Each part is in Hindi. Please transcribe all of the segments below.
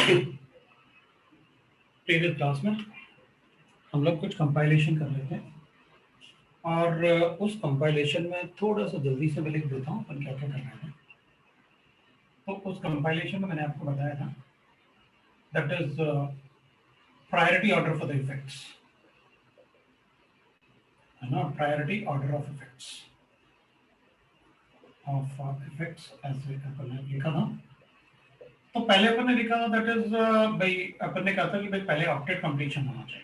प्रीवियस क्लास में हम लोग कुछ कंपाइलेशन कर रहे थे और उस कंपाइलेशन में थोड़ा सा जल्दी से मैं लिख देता हूँ अपन क्या क्या करना है। तो उस कंपाइलेशन में मैंने आपको बताया था that is priority order for the effects, है ना, प्रायोरिटी ऑर्डर ऑफ इफेक्ट्स ऐसे अपन ने लिखा था। तो पहले अपन ने लिखा था दैट इज भाई अपन ने कहा था कि भाई पहले ऑक्टेट कंप्लीशन होना चाहिए।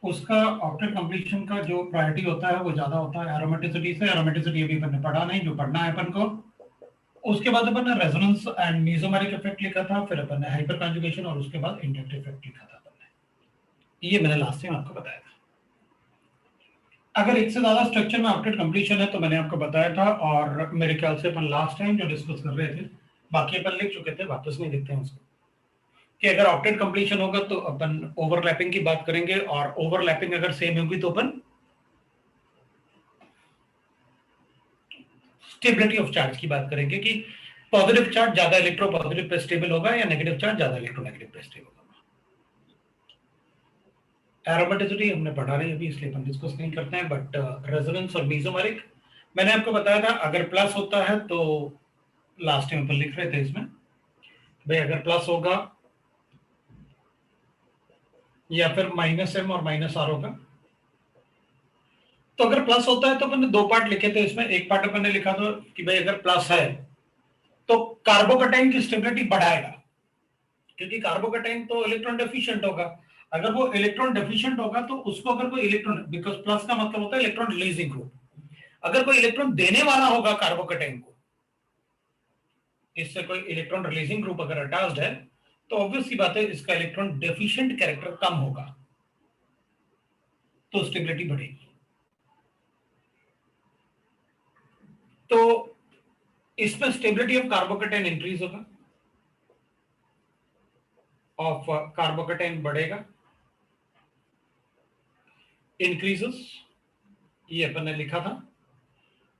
उसका ऑक्टेट कंप्लीशन का जो प्रायोरिटी होता है वो ज्यादा होता है एरोमेटिसिटी से। एरोमेटिसिटी अभी अपन ने पढ़ा नहीं, जो पढ़ना है अपन को। उसके बाद अपन ने रेजोनेंस एंड मेसोमेरिक इफेक्ट लिखा था, फिर अपन ने हाइपर कॉन्जुगेशन और उसके बाद इंडक्टिव इफेक्ट लिखा था अपन ने। ये मैंने लास्ट टाइम आपको बताया था। अगर एक से ज्यादा स्ट्रक्चर में ऑक्टेट कंप्लीशन है तो मैंने आपको बताया था, और मेरे ख्याल से अपन लास्ट टाइम जो डिस्कस कर रहे थे, बाकी अपन लिख चुके थे, वापस नहीं लिखते हैं उसको, कि अगर ऑक्टेट कंप्लीशन होगा तो अपन ओवरलैपिंग की बात करेंगे, और ओवरलैपिंग अगर सेम होगी तो अपन स्टेबिलिटी ऑफ चार्ज की बात करेंगे कि पॉजिटिव चार्ज ज्यादा इलेक्ट्रो पॉजिटिव पे स्टेबल होगा या नेगेटिव चार्ज ज्यादा इलेक्ट्रोनेगेटिव पे स्टेबल होगा। एरोमेटिसिटी हमने पढ़ा नहीं अभी, इसलिए हम डिस्कस नहीं करते हैं। बट रेजोनेंस और मेसोमेरिक मैंने आपको बताया था, अगर प्लस होता है तो लास्ट टाइम अपन लिख रहे थे इसमें, भाई अगर प्लस होगा या फिर माइनस एम और माइनस आर होगा। तो अगर प्लस होता है तो अपन ने दो पार्ट लिखे थे इसमें। एक पार्ट अपन ने लिखा था कि भाई अगर प्लस है तो कार्बोकैटायन की स्टेबिलिटी बढ़ाएगा, क्योंकि कार्बोकैटायन तो इलेक्ट्रॉन डेफिशिएंट होगा। अगर वो इलेक्ट्रॉन डेफिशिएंट होगा तो उसको अगर कोई इलेक्ट्रॉन, बिकॉज प्लस का मतलब होता है इलेक्ट्रॉन रिलीजिंग ग्रुप, अगर कोई इलेक्ट्रॉन देने वाला होगा कार्बोकैटायन को, इससे कोई इलेक्ट्रॉन रिलीजिंग ग्रुप अगर अटैच्ड है, तो ऑब्वियस सी बात है इसका इलेक्ट्रॉन डेफिशिएंट कैरेक्टर कम होगा, तो स्टेबिलिटी बढ़ेगी। तो इसमें स्टेबिलिटी ऑफ कार्बोकैटायन इंक्रीज होगा, ऑफ कार्बोकैटायन बढ़ेगा, इंक्रीजेस, ये अपन ने लिखा था।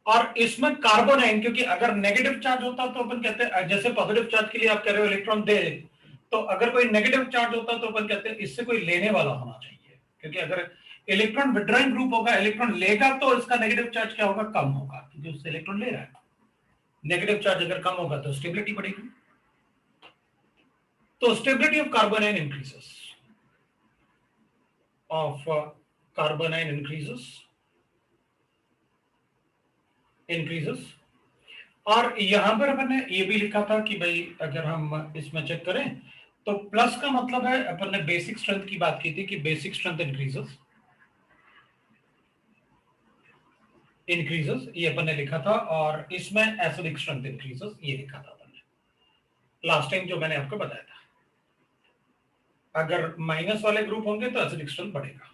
और इसमें कार्बन है, क्योंकि अगर नेगेटिव चार्ज होता तो अपन कहते हैं, जैसे पॉजिटिव चार्ज के लिए आप कह रहे हो इलेक्ट्रॉन दे, तो अगर कोई नेगेटिव चार्ज होता तो अपन कहते हैं इससे कोई लेने वाला होना चाहिए, क्योंकि अगर इलेक्ट्रॉन विड्रॉइंग ग्रुप होगा, इलेक्ट्रॉन लेगा तो इसका नेगेटिव चार्ज क्या होगा, कम होगा, क्योंकि उससे इलेक्ट्रॉन ले रहा है। नेगेटिव चार्ज अगर कम होगा तो स्टेबिलिटी बढ़ेगी। तो stability of carbon ion increases, of carbon ion increases. और यहां पर मैंने ये भी लिखा था कि भाई अगर हम इसमें चेक करें तो प्लस का मतलब है, अपन ने बेसिक स्ट्रेंथ की बात की थी कि बेसिक स्ट्रेंथ इंक्रीजेस, ये अपन ने लिखा था। और इसमें एसिडिक स्ट्रेंथ इंक्रीजेस, ये लिखा था अपन ने लास्ट टाइम जो मैंने आपको बताया था। अगर माइनस वाले ग्रुप होंगे तो एसिडिक स्ट्रेंथ बढ़ेगा।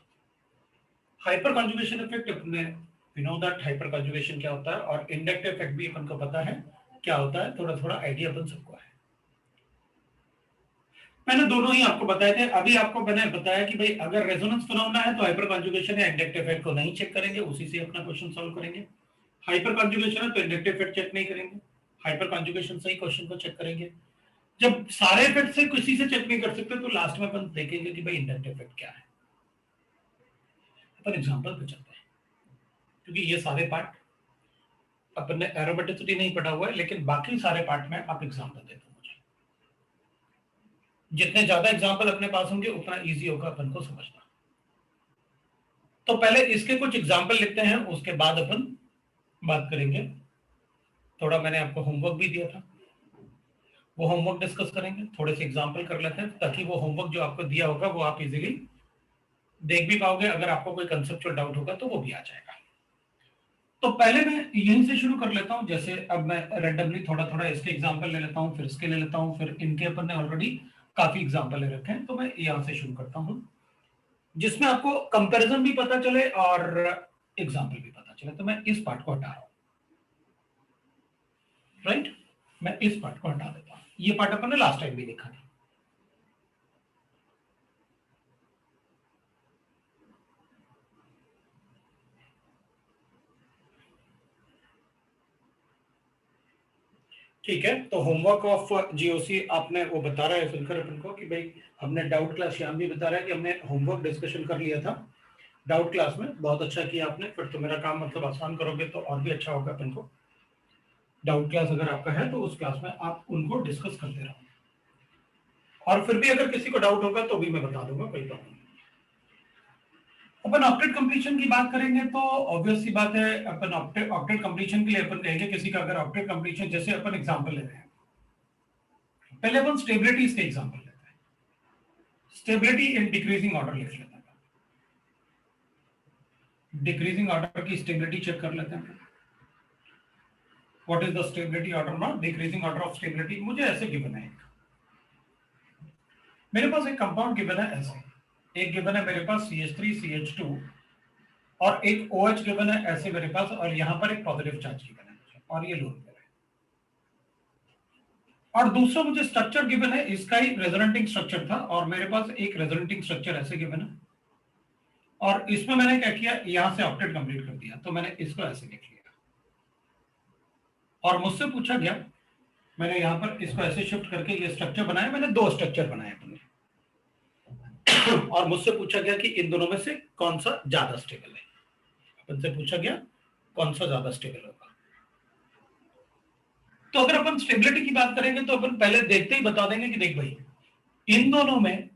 हाइपर कॉन्जुगेशन इफेक्ट, अपने we know that hyperconjugation क्या होता है, और इंडक्टिव इफेक्ट भी अपन को पता है क्या होता है, थोड़ा थोड़ा आइडिया अपन सबको है। मैंने दोनों ही आपको बताए थे। अभी आपको मैंने बताया कि भाई अगर रेजोनेंस फिनोमेना है तो हाइपर कॉन्जुगेशन या इंडक्टिव इफेक्ट को नहीं चेक करेंगे, उसी से अपना क्वेश्चन सॉल्व करेंगे। हाइपर कॉन्जुगेशन है तो इंडक्टिव इफेक्ट चेक नहीं करेंगे, हाइपर कॉन्जुगेशन से ही क्वेश्चन को चेक करेंगे। जब सारे इफेक्ट से किसी से चेक नहीं कर सकते तो लास्ट में अपन देखेंगे कि भाई इंडक्टिव इफेक्ट क्या है। अपन एग्जांपल पे चलते हैं, क्योंकि ये सारे पार्ट अपन ने एरोमेटिसिटी नहीं पढ़ा हुआ है, लेकिन बाकी सारे पार्ट में आप एग्जांपल दे दो मुझे। जितने ज्यादा एग्जांपल अपने पास होंगे उतना इजी होगा अपन को समझना। तो पहले इसके कुछ एग्जांपल लिखते हैं, उसके बाद अपन बात करेंगे। थोड़ा मैंने आपको होमवर्क भी दिया था, वो होमवर्क डिस्कस करेंगे, थोड़े से एग्जांपल कर लेते हैं, ताकि वो होमवर्क जो आपको दिया होगा वो आप इजीली देख भी पाओगे। अगर आपको कोई कंसेप्चुअल डाउट होगा तो वो भी आ जाएगा। तो पहले मैं यहीं से शुरू कर लेता हूं। जैसे अब मैं रैंडमली थोड़ा थोड़ा इसके एग्जांपल ले लेता हूं, फिर इसके ले लेता हूं, फिर इनके अपन ने ऑलरेडी काफी एग्जांपल ले रखे हैं, तो मैं यहां से शुरू करता हूं, जिसमें आपको कंपैरिजन भी पता चले और एग्जांपल भी पता चले। तो मैं इस पार्ट को हटा रहा हूं, राइट, मैं इस पार्ट को हटा देता हूं। ये पार्ट अपन ने लास्ट टाइम भी देखा था। ठीक है, तो होमवर्क ऑफ जीओसी आपने वो बता रहा है सुनकर अपन को कि भाई हमने डाउट क्लास, श्याम भी बता रहा है कि हमने होमवर्क डिस्कशन कर लिया था डाउट क्लास में, बहुत अच्छा किया आपने, फिर तो मेरा काम मतलब आसान करोगे तो और भी अच्छा होगा अपन को। डाउट क्लास अगर आपका है तो उस क्लास में आप उनको डिस्कस करते रहो, और फिर भी अगर किसी को डाउट होगा तो भी मैं बता दूंगा, कोई प्रॉब्लम नहीं। अपन ऑक्टेट कंप्लीशन की बात करेंगे तो ऑब्वियस सी बात है, अपन ऑक्टेट कंप्लीशन के लिए अपन कहेंगे किसी का अगर ऑक्टेट कंप्लीशन, जैसे अपन एग्जांपल ले रहे हैं, पहले अपन स्टेबिलिटीज के एग्जांपल लेते हैं, स्टेबिलिटी इन डिक्रीजिंग ऑर्डर लिख लेते हैं, डिक्रीजिंग ऑर्डर की स्टेबिलिटी चेक कर लेते हैं। What is the stability order, not decreasing order of stability. मुझे ऐसे गिवन है, मेरे पास एक कंपाउंड गिवन है ऐसे, एक गिवन है मेरे पास CH3CH2 और एक OH गिवन है ऐसे मेरे पास, और यहां पर एक पॉजिटिव चार्ज गिवन है मुझे, और ये लोन पेयर है, और दूसरा मुझे स्ट्रक्चर गिवन है, इसका ही रेजोनेटिंग स्ट्रक्चर था, और मेरे पास एक रेजोनेटिंग स्ट्रक्चर ऐसे गिवन है, और इसमें मैंने क्या किया, यहां से ऑक्टेट कंप्लीट कर दिया, तो मैंने इसको ऐसे लिख लिया, और मुझसे पूछा गया, मैंने यहां पर इसको ऐसे शिफ्ट करके ये स्ट्रक्चर बनाया, मैंने दो स्ट्रक्चर बनाए अपने, और मुझसे पूछा गया कि इन दोनों में से कौन सा ज्यादा स्टेबल है, अपन से पूछा गया कौन सा ज्यादा स्टेबल होगा। तो अगर अपन स्टेबिलिटी की बात करेंगे तो अपन पहले देखते ही बता देंगे कि देख भाई, इन दोनों में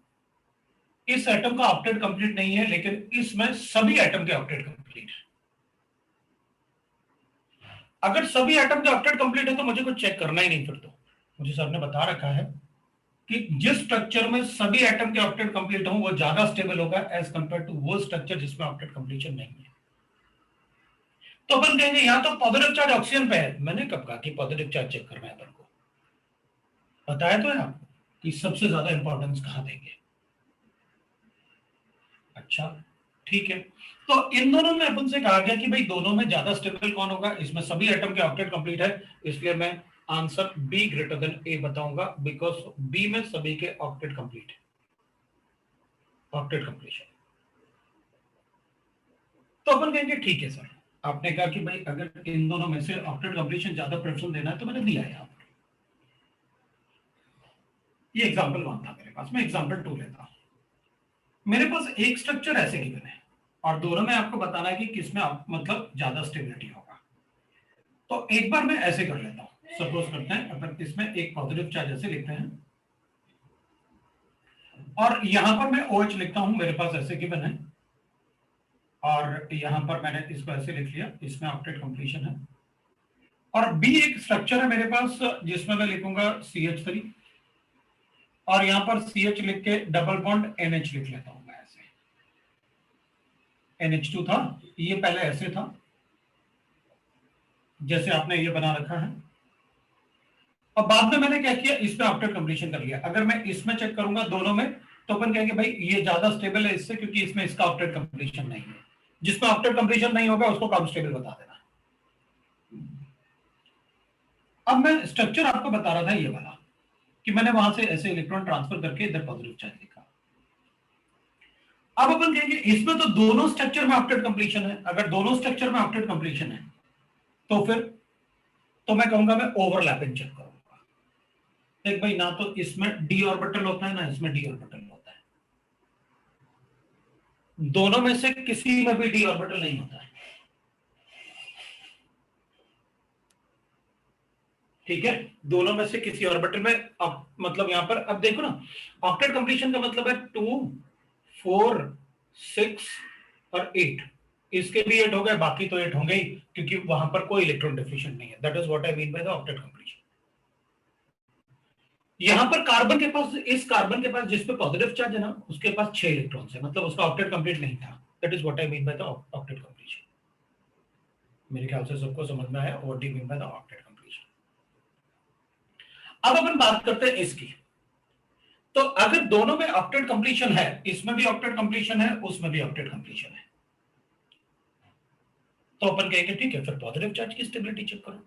इस एटम का ऑक्टेट कंप्लीट नहीं है, लेकिन इसमें सभी एटम के ऑक्टेट कंप्लीट है। अगर सभी एटम के ऑक्टेट कंप्लीट है तो मुझे कुछ चेक करना ही नहीं, फिर तो मुझे सर ने बता रखा है कि जिस स्ट्रक्चर में सभी एटम के ऑक्टेट कंप्लीट हो वो ज्यादा स्टेबल होगा एज कंपेयर टू वो स्ट्रक्चर जिसमें ऑक्टेट कंप्लीशन नहीं है। तो अपन कहेंगे यहां तो पॉजिटिव चार्ज ऑक्सीजन पे है, मैंने कब कहा कि पॉजिटिव चार्ज चेक करना है अपन को, बताया तो है आपको कि सबसे ज्यादा इंपॉर्टेंस कहां देंगे। अच्छा ठीक है, तो इन दोनों में अपन से कहा गया कि भाई दोनों में ज्यादा स्टेबल कौन होगा, इसमें सभी एटम के ऑक्टेट कंप्लीट है, इसलिए मैं answer B greater than A बताऊंगा, बिकॉज B में सभी के ऑक्टेट कंप्लीट है, ऑक्टेट कंप्लीशन। तो अपन कहेंगे ठीक है सर, आपने कहा कि भाई अगर इन दोनों में से ऑक्टेट कंप्लीशन ज्यादा प्रेफरेंस देना है तो मैंने दिया है यहाँ पर। ये एग्जांपल 1 था मेरे पास, मैं एग्जांपल 2 लेता हूं। मेरे पास एक स्ट्रक्चर ऐसे गिवन है और दोनों में आपको बताना है कि किसमें मतलब ज्यादा स्टेबिलिटी होगा। तो एक बार मैं ऐसे कर लेता हूं, सपोज करते हैं अपन इसमें एक पॉजिटिव चार्ज ऐसे लिखते हैं, और यहां पर मैं OH लिखता हूं, मेरे पास ऐसे गिवन है, और यहां पर मैंने इसको ऐसे लिख लिया, इसमें ऑक्टेट कंप्लीशन है, और B एक स्ट्रक्चर है मेरे पास जिसमें मैं लिखूंगा CH3, और यहां पर CH लिख के डबल बॉन्ड NH लिख लेता हूं मैं ऐसे, NH2 था, ये पहले ऐसे था जैसे आपने ये बना रखा है, और बाद में मैंने क्या किया, इसमें ऑक्टेट कंप्लीशन कर लिया। अगर मैं इसमें चेक करूंगा दोनों में तो अपन कहेंगे भाई ये ज्यादा स्टेबल है इससे, क्योंकि इसमें इसका ऑक्टेट कंप्लीशन नहीं है, जिसमें ऑक्टेट कंप्लीशन नहीं होगा उसको कम स्टेबल बता देना। अब मैं स्ट्रक्चर आपको बता रहा था ये वाला, कि मैंने वहां से ऐसे इलेक्ट्रॉन ट्रांसफर करके इधर पॉजिटिव चार्ज लिखा। अब अपन कहेंगे इसमें तो दोनों स्ट्रक्चर में ऑक्टेट कंप्लीशन है, अगर दोनों स्ट्रक्चर में ऑक्टेट कंप्लीशन है तो फिर तो मैं कहूंगा मैं ओवरलैपिंग चेक करूंगा। देख भाई, ना तो इसमें D ऑर्बिटल होता है ना इसमें D ऑर्बिटल होता है, दोनों में से किसी में भी D ऑर्बिटल नहीं होता है, ठीक है, दोनों में से किसी ऑर्बिटल में मतलब यहां पर अब देखो ना, ऑक्टेट कंप्लीशन का मतलब है 2 4 6 और 8, इसके भी 8 हो गए, बाकी तो 8 होंगे ही, क्योंकि वहां पर कोई इलेक्ट्रॉन डिफिशिएंट नहीं है। That is what I mean by the octet completion. यहां पर कार्बन के पास, इस कार्बन के पास जिस पे पॉजिटिव चार्ज है ना, उसके पास 6 इलेक्ट्रॉन्स है, मतलब उसका ऑक्टेट कंप्लीट नहीं था। That is what I mean by the octet completion. मेरे ख्याल से सबको समझ में आया what do you mean by the octet completion. अब अपन बात करते हैं इसकी, तो अगर दोनों में ऑक्टेट कंप्लीशन है, इसमें भी ऑक्टेट कंप्लीशन है, उसमें भी ऑक्टेट कंप्लीशन है, तो अपन कहेंगे ठीक है, फिर पॉजिटिव चार्ज की स्टेबिलिटी चेक करो,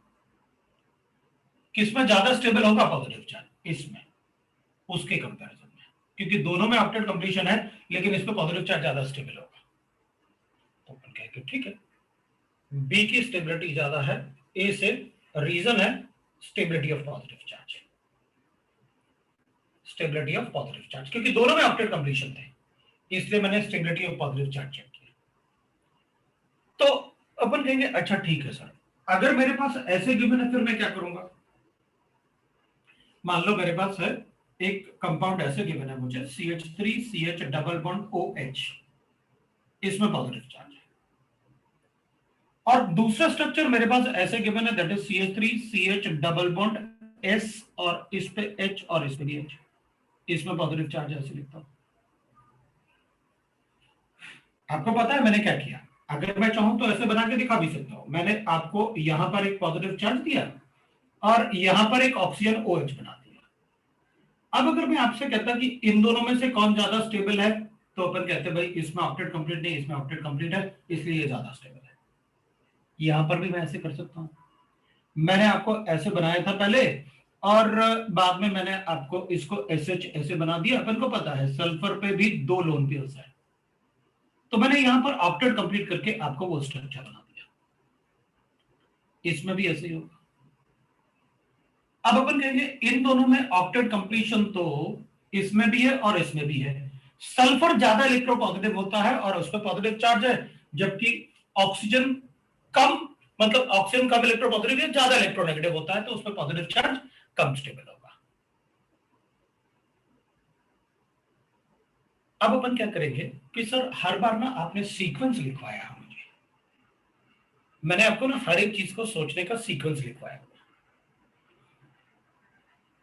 किसमें ज्यादा स्टेबल होगा पॉजिटिव चार्ज, इसमें, उसके कंपैरिजन में, क्योंकि दोनों में ऑक्टेट कंप्लीशन है लेकिन इसमें पॉजिटिव चार्ज ज्यादा स्टेबल होगा। तो अपन कहेंगे ठीक है, बी की स्टेबिलिटी ज्यादा है ए से, रीजन है stability of positive charge, stability of positive charge, क्योंकि दोनों में ऑक्टेट कंप्लीशन थे इसलिए मैंने stability of positive charge cheque किया। तो अपन कहेंगे अच्छा ठीक है सर, अगर मेरे पास ऐसे गिवन है फिर मैं क्या करूंगा। मान लो मेरे पास है एक कंपाउंड ऐसे गिवन है मुझे CH3CH डबल बॉन्ड OH, इसमें पॉजिटिव चार्ज है, और दूसरा स्ट्रक्चर मेरे पास ऐसे गिवन है that is CH3CH double bond S और इस पे H और इस पे भी H, इसमें पॉजिटिव चार्ज ऐसे लिखता हूं। आपको पता है मैंने क्या किया, अगर मैं चाहूं तो ऐसे बना के दिखा भी सकता हूं। मैंने आपको यहां पर एक पॉजिटिव चार्ज दिया और यहां पर एक ऑक्सीजन OH बना दिया। अब अगर मैं आपसे कहता कि इन दोनों में से कौन ज्यादा स्टेबल है, तो अपन कहते भाई इसमें ऑक्टेट कंप्लीट नहीं, इसमें ऑक्टेट कंप्लीट है, इसलिए ये ज्यादा स्टेबल है। यहां पर भी मैं ऐसे कर सकता हूं। मैंने आपको ऐसे बनाया था पहले और बाद में मैंने आपको इसको SH ऐसे बना दिया। अपन को पता है सल्फर पे भी 2 लोन पेयर्स है, तो मैंने यहां पर ऑक्टेट कंप्लीट करके आपको वो स्ट्रक्चर बना दिया। इसमें भी ऐसे ही होगा। अब अपन कहेंगे इन दोनों में ऑक्टेट कंप्लीशन तो इसमें भी है और इसमें भी है। सल्फर ज्यादा इलेक्ट्रोपॉजिटिव होता है और उस पर पॉजिटिव चार्ज है, जबकि ऑक्सीजन कम, मतलब ऑक्सीजन कम इलेक्ट्रोपॉजिटिव है, ज्यादा इलेक्ट्रोनेगेटिव होता है, तो उस पर पॉजिटिव चार्ज कम स्टेबल होगा। अब अपन क्या करेंगे कि सर हर बार ना आपने सीक्वेंस लिखवाया है मुझे, मैंने आपको ना हर एक चीज को सोचने का सीक्वेंस लिखवाया,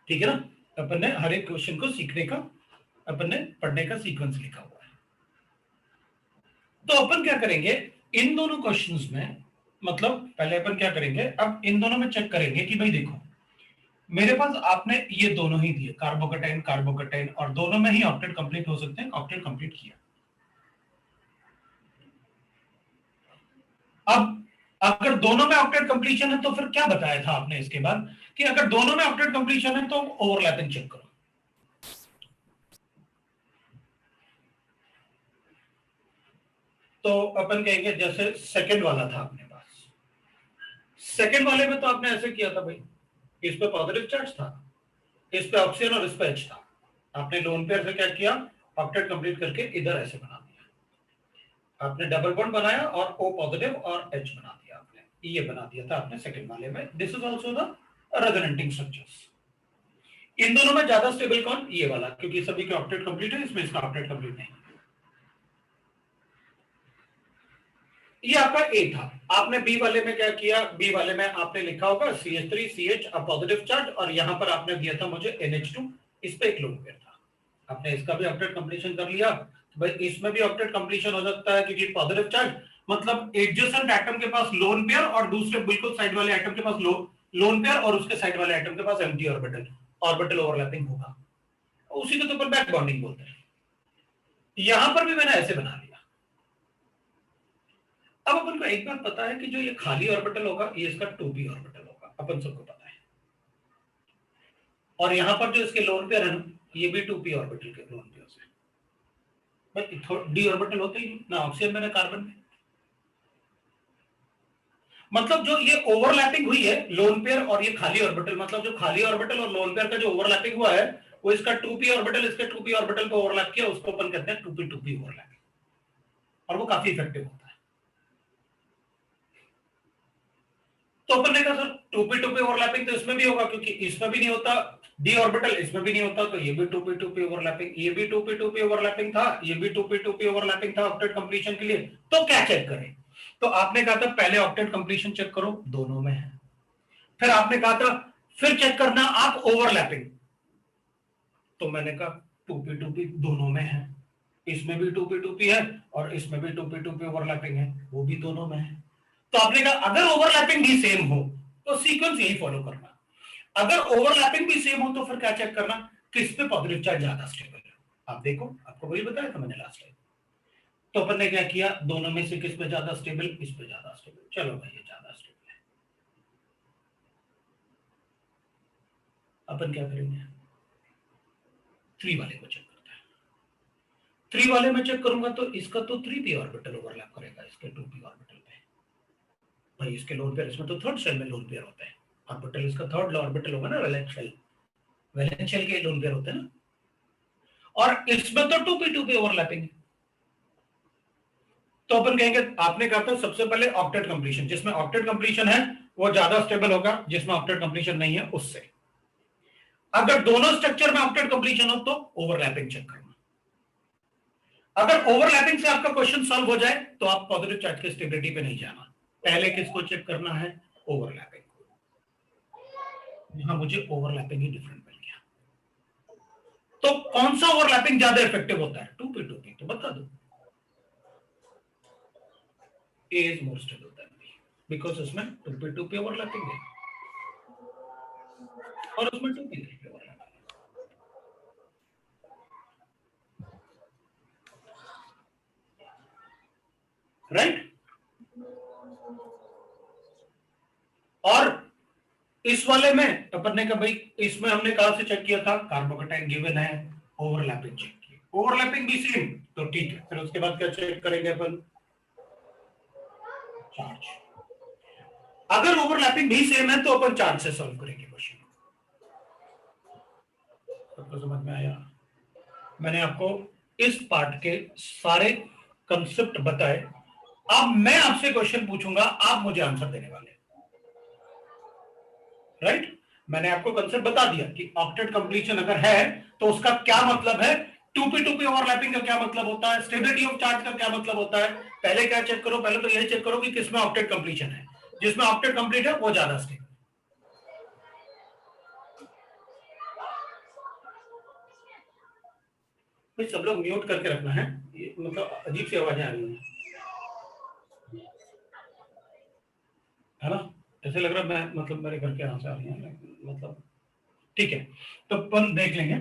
ठीक है ना। अपन ने हर एक क्वेश्चन को सीखने का, अपन ने पढ़ने का सीक्वेंस लिखा हुआ है। तो अपन क्या करेंगे इन दोनों क्वेश्चंस में, मतलब पहले अपन क्या करेंगे, अब इन दोनों में चेक करेंगे कि भाई देखो मेरे पास आपने ये दोनों ही दिए कार्बोकेटाइन कार्बोकेटाइन, और दोनों में ही ऑक्टेट कंप्लीट हो सकते हैं, ऑक्टेट कंप्लीट किया। अब अगर दोनों में ऑक्टेट कंप्लीशन है तो फिर क्या बताया था आपने इसके बाद कि अगर दोनों में ऑक्टेट कंप्लीशन है तो ओवरलैपिंग चेक करो। तो अपन कहेंगे जैसे सेकंड वाला था अपने पास, सेकंड वाले में तो आपने ऐसे किया था भाई, इस पे पॉजिटिव चार्ज था, इस पे ऑक्सीजन और इस पे H था। आपने लोन पेयर से क्या किया, ऑक्टेट कंप्लीट करके इधर ऐसे बना दिया, आपने डबल बॉन्ड बनाया और O पॉजिटिव और H बना दिया, आपने ये बना दिया था आपने सेकंड वाले में। This is also the resonating structures. इन दोनों में ज्यादा स्टेबल कौन, ये वाला, क्योंकि सभी के ऑक्टेट कंप्लीट है, इसमें इसका ऑक्टेट कंप्लीट नहीं। ये आपका A था। आपने B वाले में क्या किया, B वाले में आपने लिखा होगा CH3CH पॉजिटिव चार्ज, और यहां पर आपने दिया था मुझे NH2, इस पे एक लोन पेयर था, आपने इसका भी ऑक्टेट कंप्लीशन कर लिया। तो भाई इसमें भी ऑक्टेट कंप्लीशन हो सकता है क्योंकि पॉजिटिव चार्ज, मतलब एडजेसेंट एटम के पास लोन पेयर और दूसरे बिल्कुल साइड वाले एटम के पास लोन पेयर और उसके साइड वाले एटम के पास एम्प्टी ऑर्बिटल, ऑर्बिटल ओवरलैपिंग होगा, उसी को तो अपन बैक बॉन्डिंग बोलते हैं। यहां पर भी मैंने ऐसे बना लिया। अब अपन को एक बात पता है कि जो ये खाली ऑर्बिटल होगा ये इसका 2p ऑर्बिटल होगा, अपन सबको पता है, और यहां पर जो इसके लोन पेयर है ना, ये भी 2p ऑर्बिटल के लोन पेयर है। भाई डी ऑर्बिटल होते ही ना ऑक्सीजन में ना कार्बन में, मतलब जो ये ओवरलैपिंग हुई है लोन पेयर और ये खाली ऑर्बिटल, मतलब जो खाली ऑर्बिटल और लोन पेयर का जो ओवरलैपिंग हुआ है वो इसका 2p ऑर्बिटल इसके 2p ऑर्बिटल पे ओवरलैप किया, उसको अपन कहते हैं 2p ओवरलैपिंग, और वो काफी इफेक्टिव होता है। तो अपन ने कहा सर 2p ओवरलैपिंग तो इसमें भी होगा, क्योंकि इसमें भी नहीं होता डी ऑर्बिटल, इसमें भी नहीं होता, तो ये भी 2p ओवरलैपिंग, ये भी 2p ओवरलैपिंग था, ये भी 2p ओवरलैपिंग था ऑक्टेट कंप्लीशन के लिए। तो क्या चेक करें, तो आपने कहा था पहले ऑक्टेट कंप्लीशन चेक करो, दोनों में है। फिर आपने कहा था फिर चेक करना आप ओवरलैपिंग, तो मैंने कहा 2p दोनों में है, इसमें भी 2p है और इसमें भी 2p ओवरलैपिंग है, वो भी दोनों में है। तो आपने कहा अगर ओवरलैपिंग भी सेम हो तो सीक्वेंस यही फॉलो करना, अगर ओवरलैपिंग भी सेम हो तो फिर क्या चेक करना, किस पे पॉजिटिव चार्ज ज्यादा स्टेबल है। आप देखो आपको वही बताया था मैंने लास्ट टाइम। तो अपन ने क्या किया, दोनों में से किस पे ज्यादा स्टेबल, इस पे ज्यादा स्टेबल, चलो भाई ये ज्यादा स्टेबल है। अपन क्या करेंगे 3 वाले को चेक करते हैं। 3 वाले में चेक करूंगा तो इसका तो 3p ऑर्बिटल ओवरलैप करेगा इसके 2p ऑर्बिटल पे, भाई इसके लोन पेयर, इसमें तो थर्ड शेल में लोन पेयर होता है, ऑर्बिटल इसका थर्ड ऑर्बिटल होगा ना, वैलेंस शेल, वैलेंस शेल के लोन पेयर होते हैं ना, और इसमें तो 2p2p ओवरलैपिंग है। तो अपन कहेंगे, आपने कहा था सबसे पहले ऑक्टेट कंप्लीशन, जिसमें ऑक्टेट कंप्लीशन है वो ज्यादा स्टेबल होगा, जिसमें ऑक्टेट कंप्लीशन नहीं है उससे। अगर दोनों स्ट्रक्चर में ऑक्टेट कंप्लीशन हो तो ओवरलैपिंग चेक करना। अगर ओवरलैपिंग से आपका क्वेश्चन सॉल्व हो जाए तो आप पॉजिटिव चार्ज की स्टेबिलिटी पे नहीं जाना, पहले किसको चेक करना है, ओवरलैपिंग को। यहां मुझे ओवरलैपिंग ही डिफरेंट मिल गया। तो कौन सा ओवरलैपिंग ज्यादा इफेक्टिव होता है, 2p2p, तो बता दो। A is more stable than B because उसमें 2p2p ओवरलैपिंग है और उसमें 2p3p ओवरलैपिंग है, राइट। और इस वाले में अपन ने कहा भाई, इसमें हमने कहां से चेक किया था, कार्बोकेटाइन गिवन है, ओवरलैपिंग चेक की, ओवरलैपिंग भी सेम, तो ठीक है। फिर उसके बाद क्या चेक करेंगे अपन, चार्ज। अगर ओवरलैपिंग भी सेम है तो अपन चार्ज से सॉल्व करेंगे क्वेश्चन। सबको समझ में आया? मैंने आपको इस पार्ट के सारे कंसेप्ट बताए। अब मैं आपसे क्वेश्चन पूछूंगा, आप मुझे आंसर देने वाले, राइट। मैंने आपको कंसेप्ट बता दिया कि ऑक्टेट कंप्लीशन अगर है तो उसका क्या मतलब है, 2p2p ओवरलैपिंग का क्या मतलब होता है, स्टेबिलिटी ऑफ चार्ज का क्या मतलब होता है। पहले क्या चेक करो, पहले तो यही चेक करो कि किसमें ऑक्टेट कंप्लीशन है, जिसमें ऑक्टेट कंप्लीट है वो ज्यादा स्टेबल। भाई सब लोग म्यूट करके रखना है, ये मतलब अजीब सी आवाजें आ रही हैं, है ना। ऐसे लग रहा है मैं मतलब मेरे घर के यहाँ से आ रही है, मतलब ठीक है। तो अपन देख लेंगे।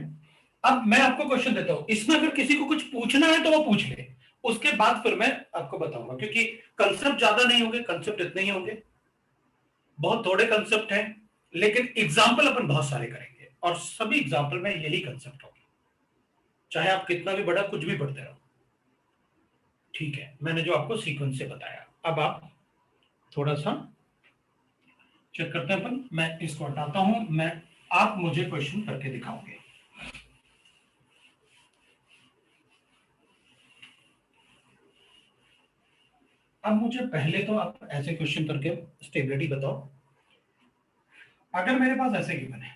अब मैं आपको क्वेश्चन देता हूं, इसमें अगर किसी को कुछ पूछना है तो वो पूछ ले, उसके बाद फिर मैं आपको बताऊंगा, क्योंकि कंसेप्ट ज्यादा नहीं होंगे, कंसेप्ट इतने ही होंगे, बहुत थोड़े कंसेप्ट हैं, लेकिन एग्जाम्पल अपन बहुत सारे करेंगे और सभी एग्जाम्पल में यही कंसेप्ट होगा, चाहे आप कितना भी बड़ा कुछ भी पढ़ते रहो। ठीक है, मैंने जो आपको सीक्वेंस से बताया, अब आप थोड़ा सा चेक करते हैं अपन। मैं इसको हटाता हूं, मैं, आप मुझे क्वेश्चन करके दिखाओगे। अब मुझे पहले तो आप ऐसे क्वेश्चन करके स्टेबिलिटी बताओ। अगर मेरे पास ऐसे गिवन है,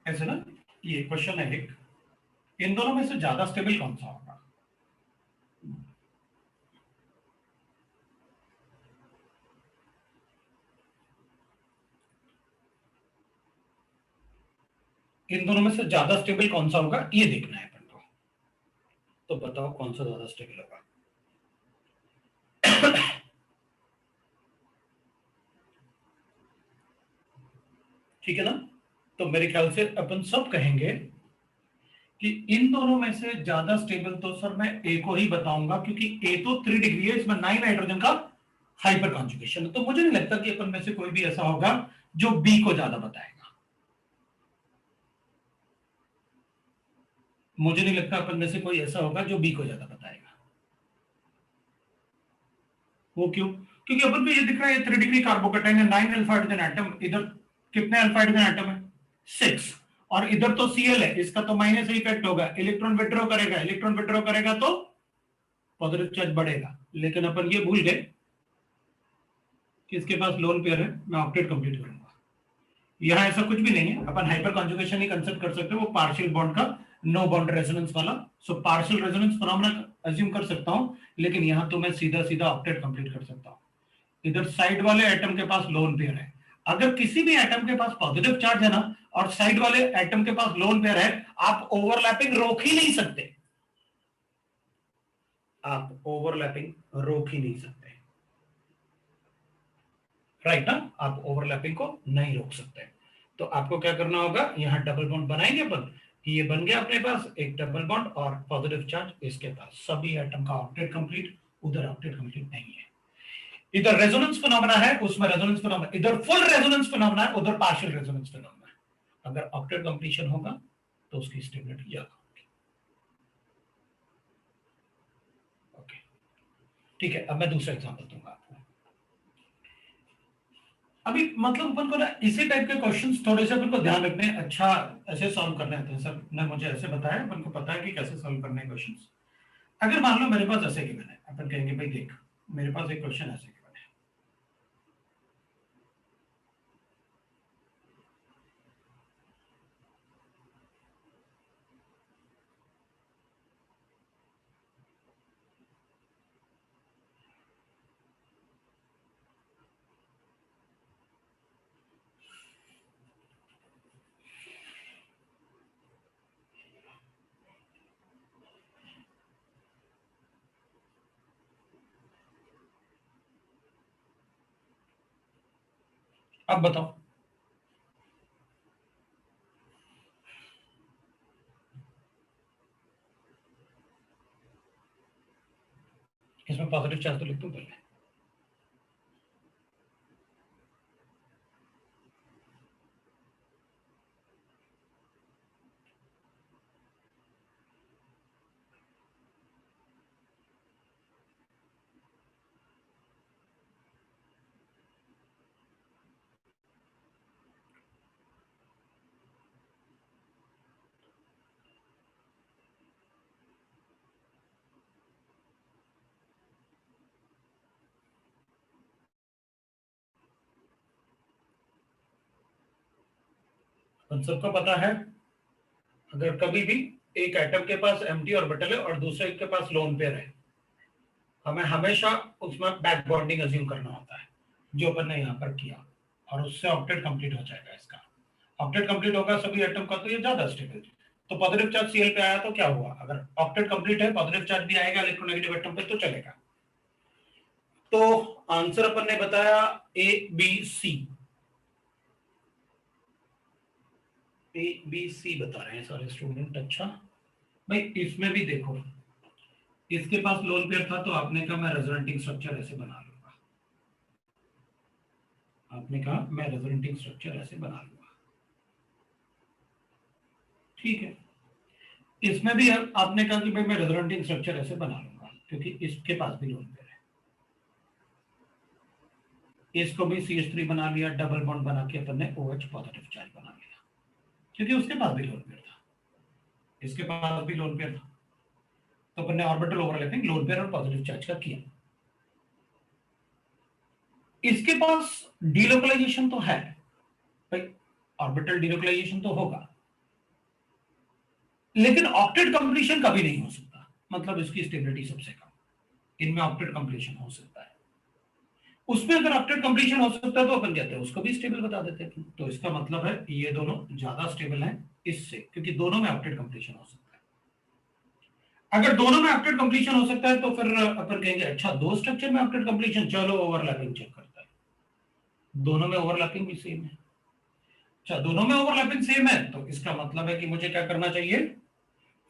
ऐसे ना, ये क्वेश्चन है एक, इन दोनों में से ज्यादा स्टेबल कौन सा होगा, इन दोनों में से ज्यादा स्टेबल कौन सा होगा ये देखना है अपन को। तो बताओ कौन सा ज्यादा स्टेबल होगा। ठीक है ना। तो मेरे ख्याल से अपन सब कहेंगे कि इन दोनों में से ज्यादा स्टेबल तो सर मैं ए को ही बताऊंगा, क्योंकि ए तो 3 डिग्री है, इसमें 9 नाइट्रोजन का हाइपर कॉन्जुगेशन है। तो मुझे नहीं लगता कि अपन में से कोई भी ऐसा होगा जो बी को ज्यादा बताएगा, मुझे नहीं लगता अपन में से कोई ऐसा होगा जो बी को ज्यादा बताएगा। वो क्यों, क्योंकि अपन को ये दिख रहा है 3 डिग्री कार्बोकेटाइन है, 9 अल्फा हाइड्रोजन एटम, इधर कितने अल्फा हाइड्रोजन एटम है, 6, और इधर तो Cl है, इसका तो माइनस इफेक्ट होगा, इलेक्ट्रॉन विड्रॉ करेगा, इलेक्ट्रॉन विड्रॉ करेगा तो पॉजिटिव चार्ज बढ़ेगा। लेकिन अपन ये भूल गए कि इसके पास लोन पेयर है, मैं ऑक्टेट कंप्लीट करूंगा। यहां ऐसा कुछ भी नहीं है, अपन हाइपर कॉन्जुगेशन ही कंसेप्ट कर सकते हो, वो पार्शियल बॉन्ड का नो बॉन्ड रेजोनेंस वाला, so partial resonance phenomena assume कर सकता हूं, लेकिन यहां तो मैं सीधा सीधा ऑक्टेट कंप्लीट कर सकता हूं। इधर साइड वाले एटम के पास लोन पेयर है, अगर किसी भी एटम के पास पॉजिटिव चार्ज है ना और साइड वाले एटम के पास लोन पेयर है, आप ओवरलैपिंग रोक ही नहीं सकते, आप ओवरलैपिंग रोक ही नहीं सकते, राइट ना। आप ओवरलैपिंग को नहीं रोक सकते। तो आपको क्या करना होगा, यहां डबल बॉन्ड बनाएंगे अपन, ये बन गया अपने पास एक डबल बॉन्ड और पॉजिटिव चार्ज इसके पास, सभी एटम का ऑक्टेट कंप्लीट, उधर ऑक्टेट कंप्लीट नहीं है। इधर रेजोनेंस फिनोमेना है, उसमें रेजोनेंस फिनोमेना, इधर फुल रेजोनेंस फिनोमेना है, उधर पार्शियल रेजोनेंस फिनोमेना है। अगर ऑक्टेट कंप्लीशन होगा तो उसकी स्टेबिलिटी ज्यादा होगी। ओके, ठीक है, अब मैं दूसरा एग्जांपल दूंगा आपको। अभी मतलब अपन को ना इसी टाइप के क्वेश्चंस थोड़े से अपन को ध्यान रखने हैं, अच्छा ऐसे सॉल्व करने आते हैं। सर ने मुझे ऐसे बताया, अपन को पता है कि कैसे सॉल्व करने हैं क्वेश्चंस। अगर मान लो मेरे पास ऐसे गिवन है, अपन कहेंगे भाई देख, मेरे पास एक क्वेश्चन ऐसे गिवन है। अब बताओ, इसमें पॉजिटिव चार्ज तो लिख दूं पहले। हम सबको पता है, अगर कभी भी एक एटम के पास एम्प्टी ऑर्बिटल है और दूसरे के पास लोन पेयर है, हमें हमेशा उसमें बैक बॉन्डिंग अज्यूम करना होता है, जो अपन ने यहाँ पर किया, और उससे ऑक्टेट कंप्लीट हो जाएगा। इसका ऑक्टेट कंप्लीट होगा सभी एटम का, तो ये ज्यादा स्टेबल। तो पॉजिटिव चार्ज Cl पे आया तो क्या हुआ, अगर ऑक्टेट कंप्लीट है पॉजिटिव चार्ज भी आएगा इलेक्ट्रोनेगेटिव एटम पे तो चलेगा। तो आंसर अपन ने बताया A B C, A B C बता रहे हैं सारे स्टूडेंट। अच्छा भाई इसमें भी देखो, इसके पास लोन पेयर था तो आपने कहा मैं रेजोनेटिंग स्ट्रक्चर ऐसे बना लूंगा, आपने कहा मैं रेजोनेटिंग स्ट्रक्चर ऐसे बना लूंगा, ठीक है। इसमें भी आपने कहा कि भाई मैं रेजोनेटिंग स्ट्रक्चर ऐसे बना लूंगा, क्योंकि इसके पास भी लोन पेयर है। इसको भी CH3 बना लिया, डबल बॉन्ड बना के अपन ने OH पॉजिटिव चार्ज बना लिया, क्योंकि उसके पास भी लोन पेयर था, इसके पास भी लोन पेयर था। तो अपन ने ऑर्बिटल ओवरलैपिंग लोन पेयर और पॉजिटिव चार्ज का किया। इसके पास डीलोकलाइजेशन तो है भाई, ऑर्बिटल डीलोकलाइजेशन तो होगा, लेकिन ऑक्टेट कंप्लीशन कभी नहीं हो सकता, मतलब इसकी स्टेबिलिटी सबसे कम। इनमें ऑक्टेट कंप्लीशन हो सकता है, उसमें अगर ऑक्टेट कंप्लीशन हो सकता है तो अपन कहते हैं उसको भी स्टेबल बता देते हैं। तो इसका मतलब है ये दोनों ज्यादा स्टेबल हैं इससे, क्योंकि दोनों में ऑक्टेट कंप्लीशन हो सकता है। अगर दोनों में ऑक्टेट कंप्लीशन हो सकता है तो फिर अपन कहेंगे अच्छा दो स्ट्रक्चर में ऑक्टेट कंप्लीशन, चलो ओवरलैपिंग चेक करता है, दोनों में ओवरलैपिंग भी सेम है। अच्छा दोनों में ओवरलैपिंग सेम है तो इसका मतलब है कि मुझे क्या करना चाहिए,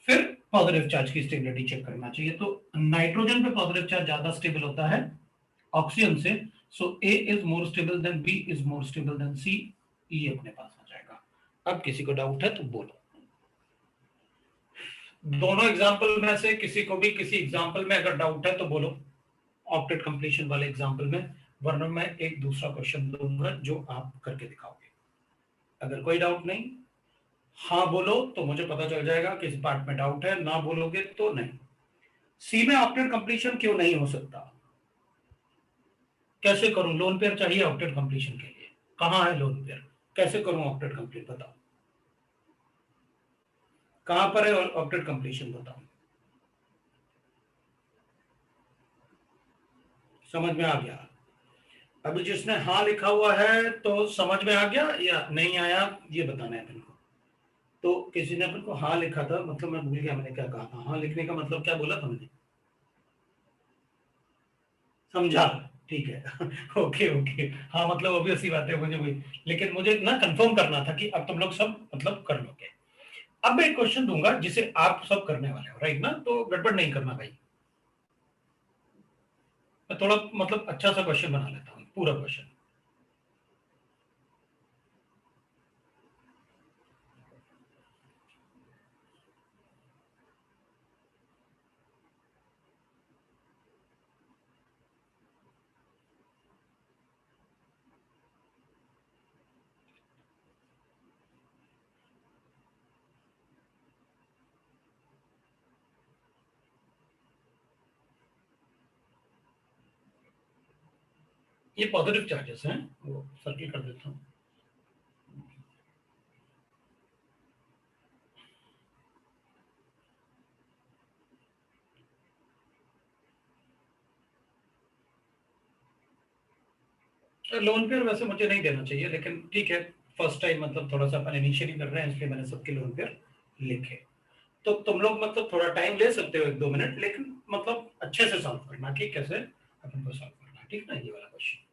फिर पॉजिटिव चार्ज की स्टेबिलिटी चेक करना चाहिए। तो नाइट्रोजन पे पॉजिटिव चार्ज ज्यादा स्टेबल होता है ऑक्सीजन से, so A is more stable than B is more stable than C, ये अपने पास आ जाएगा। अब किसी को डाउट है तो बोलो। दोनों एग्जांपल में से किसी को भी किसी एग्जांपल में अगर डाउट है तो बोलो, ऑक्टेट कंप्लीशन वाले एग्जांपल में, वरना मैं एक दूसरा क्वेश्चन दूंगा जो आप करके दिखाओगे। अगर कोई डाउट नहीं, हाँ बोलो तो मुझे पता चल जाएगा किस पार्ट में डाउट है, ना बोलोगे तो नहीं। सी में ऑक्टेट कंप्लीशन क्यों नहीं हो सकता, कैसे करूं, लोन पेयर चाहिए ऑक्टेट कंप्लीशन के लिए, कहां है लोन पेयर, कैसे करूं ऑक्टेट कंप्लीट बताओ, कहां पर है ऑक्टेट कंप्लीशन बताओ। समझ में आ गया। अभी जिसने हाँ लिखा हुआ है तो समझ में आ गया या नहीं आया, ये बताना है अपन को। तो किसी ने अपन को हाँ लिखा था, मतलब मैं भूल गया मैंने क्या कहा था, हाँ लिखने का मतलब क्या बोला था मैंने, समझा, ठीक है। ओके ओके, हाँ मतलब ऑब्वियस बात है मुझे वही, लेकिन मुझे ना कंफर्म करना था कि अब तुम लोग सब मतलब कर लोगे। अब मैं एक क्वेश्चन दूंगा जिसे आप सब करने वाले हो, राइट ना, तो गड़बड़ नहीं करना भाई। मैं थोड़ा मतलब अच्छा सा क्वेश्चन बना लेता हूँ, पूरा क्वेश्चन। ये पॉजिटिव चार्जेस हैं, वो सर्किल कर देता हूँ। लोन पेयर वैसे मुझे नहीं देना चाहिए, लेकिन ठीक है, फर्स्ट टाइम मतलब थोड़ा सा अपन इनिशियली कर रहे हैं, इसलिए मैंने सबके लोन पेयर लिखे। तो तुम लोग मतलब थोड़ा टाइम ले सकते हो, 1-2 मिनट, लेकिन मतलब अच्छे से सॉल्व करना कि कैसे अपन को सॉल्व करना है, ठीक ना, ये वाला क्वेश्चन।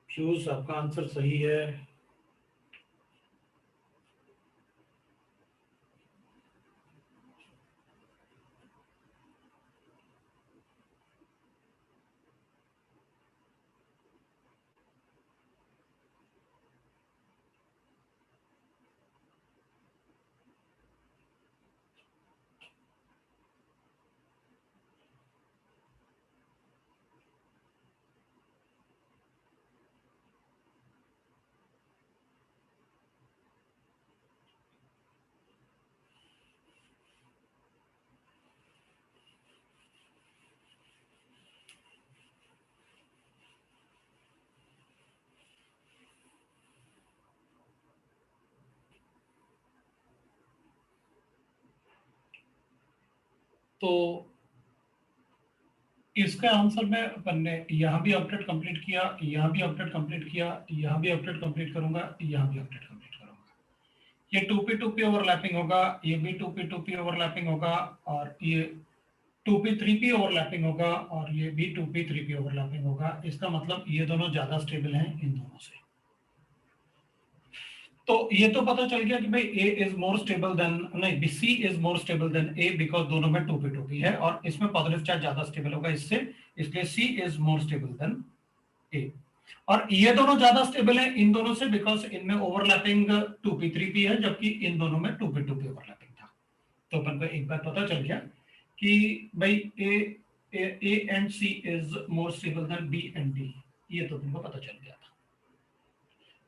फ्यूज आपका आंसर सही है। तो इसका आंसर में अपन ने यहाँ भी अपडेट कंप्लीट किया, यहाँ भी अपडेट कंप्लीट किया, यहाँ भी अपडेट कंप्लीट करूंगा, यहाँ भी अपडेट कंप्लीट करूंगा। ये 2p2p ओवरलैपिंग होगा, ये भी 2p2p ओवरलैपिंग होगा, और ये 2p3p ओवरलैपिंग होगा, और ये भी 2p3p ओवरलैपिंग होगा। इसका मतलब ये दोनों ज्यादा स्टेबल हैं इन दोनों से। तो ये तो पता चल गया कि भाई A is more stable then, नहीं, C is more stable then A, because दोनों में 2p2p है और इसमें पॉजिटिव चार्ज ज्यादा स्टेबल होगा इससे, इसलिए C is more stable then A। और ये दोनों ज्यादा स्टेबल है इन दोनों से, बिकॉज इनमें ओवरलैपिंग 2p3p है, जबकि इन दोनों में 2p2p ओवरलैपिंग था। तो अपन को एक बात पता चल गया कि भाई A and C is more stable then B and D, ये तो तुमको पता चल गया था।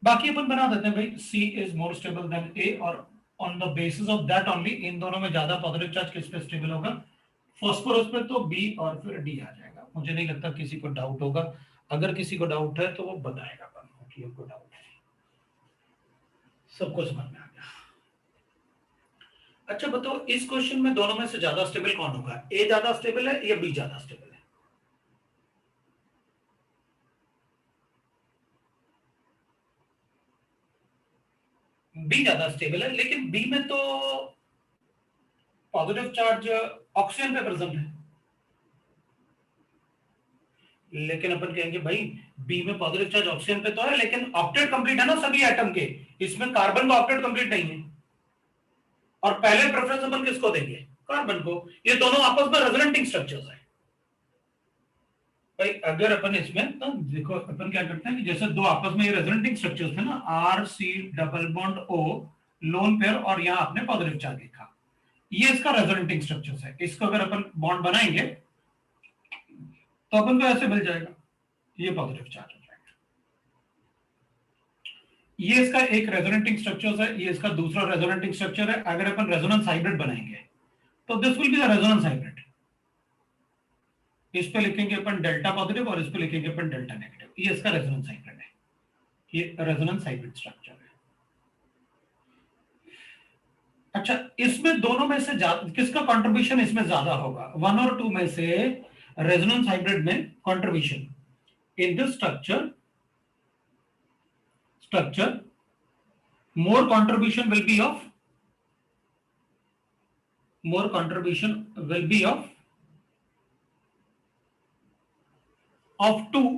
बाकी अपन बना देते हैं भाई C is more stable then A, और on the basis of that only in दोनों में ज्यादा पॉजिटिव चार्ज किस पे स्टेबल होगा, फास्फोरस पे, तो B और फिर D आ जाएगा। मुझे नहीं लगता किसी को डाउट होगा, अगर किसी को डाउट है तो वो बताएगा अपन को कि हमको डाउट है। सबको समझ में आ गया? अच्छा बताओ, इस क्वेश्चन में दोनों में से ज्यादा स्टेबल कौन होगा, A ज्यादा स्टेबल है या B ज्यादा स्टेबल है? B ज्यादा स्टेबल है, लेकिन B में तो पॉजिटिव चार्ज ऑक्सीजन पे प्रेजेंट है। लेकिन अपन कहेंगे भाई बी में पॉजिटिव चार्ज ऑक्सीजन पे तो है, लेकिन ऑक्टेट कंप्लीट है ना सभी एटम के, इसमें कार्बन का ऑक्टेट कंप्लीट नहीं है, और पहले प्रेफरेंस अपन किसको देंगे, कार्बन को। ये दोनों आपस में रेजोनेटिंग स्ट्रक्चर्स हैं। भाई अगर अपन इसमें तो देखो अपन क्या करते हैं कि जैसे दो आपस में ये रेजोनेटिंग स्ट्रक्चर्स थे ना, R C double bond O, lone pair, और यहाँ आपने पॉजिटिव चार्ज लिखा, ये इसका रेजोनेटिंग स्ट्रक्चर्स है। इसको अगर अपन बॉन्ड बनाएंगे तो अपन को ऐसे मिल जाएगा, ये पॉजिटिव चार्ज हो जाएगा। ये इसका एक रेजोनेटिंग स्ट्रक्चर है, ये इसका दूसरा रेजोनेटिंग स्ट्रक्चर है। अगर अपन रेजोनेंस हाइब्रिड बनाएंगे तो this will be the resonance hybrid. इस पे लिखेंगे अपन डेल्टा पॉजिटिव और इस पे लिखेंगे अपन डेल्टा नेगेटिव, ये इसका रेजोनेंस हाइब्रिड है, ये रेजोनेंस हाइब्रिड स्ट्रक्चर है। अच्छा, इसमें दोनों में से किसका कंट्रीब्यूशन इसमें ज्यादा होगा? वन और टू में से रेजोनेंस हाइब्रिड में contribution in this structure more contribution will be of two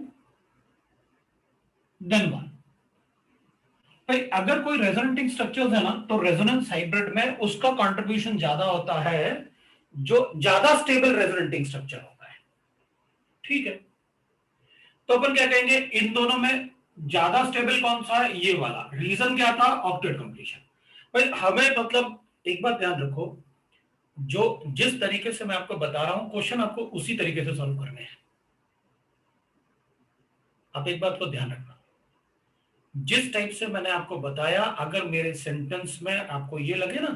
than one। भाई अगर कोई रेजोनेटिंग स्ट्रक्चर्स है ना, तो रेजोनेंस हाइब्रिड में उसका कंट्रीब्यूशन ज्यादा होता है जो ज्यादा स्टेबल रेजोनेटिंग स्ट्रक्चर होता है। ठीक है, तो अपन क्या कहेंगे, इन दोनों में ज्यादा स्टेबल कौन सा है? ये वाला। रीजन क्या था? Octet completion. भाई हमें मतलब एक बात ध्यान रखो, जो जिस तरीके से मैं आपको बता रहा हूं क्वेश्चन आपको उसी तरीके से सॉल्व करने हैं। आप एक बात को ध्यान रखना, जिस टाइप से मैंने आपको बताया, अगर मेरे सेंटेंस में आपको ये लगे ना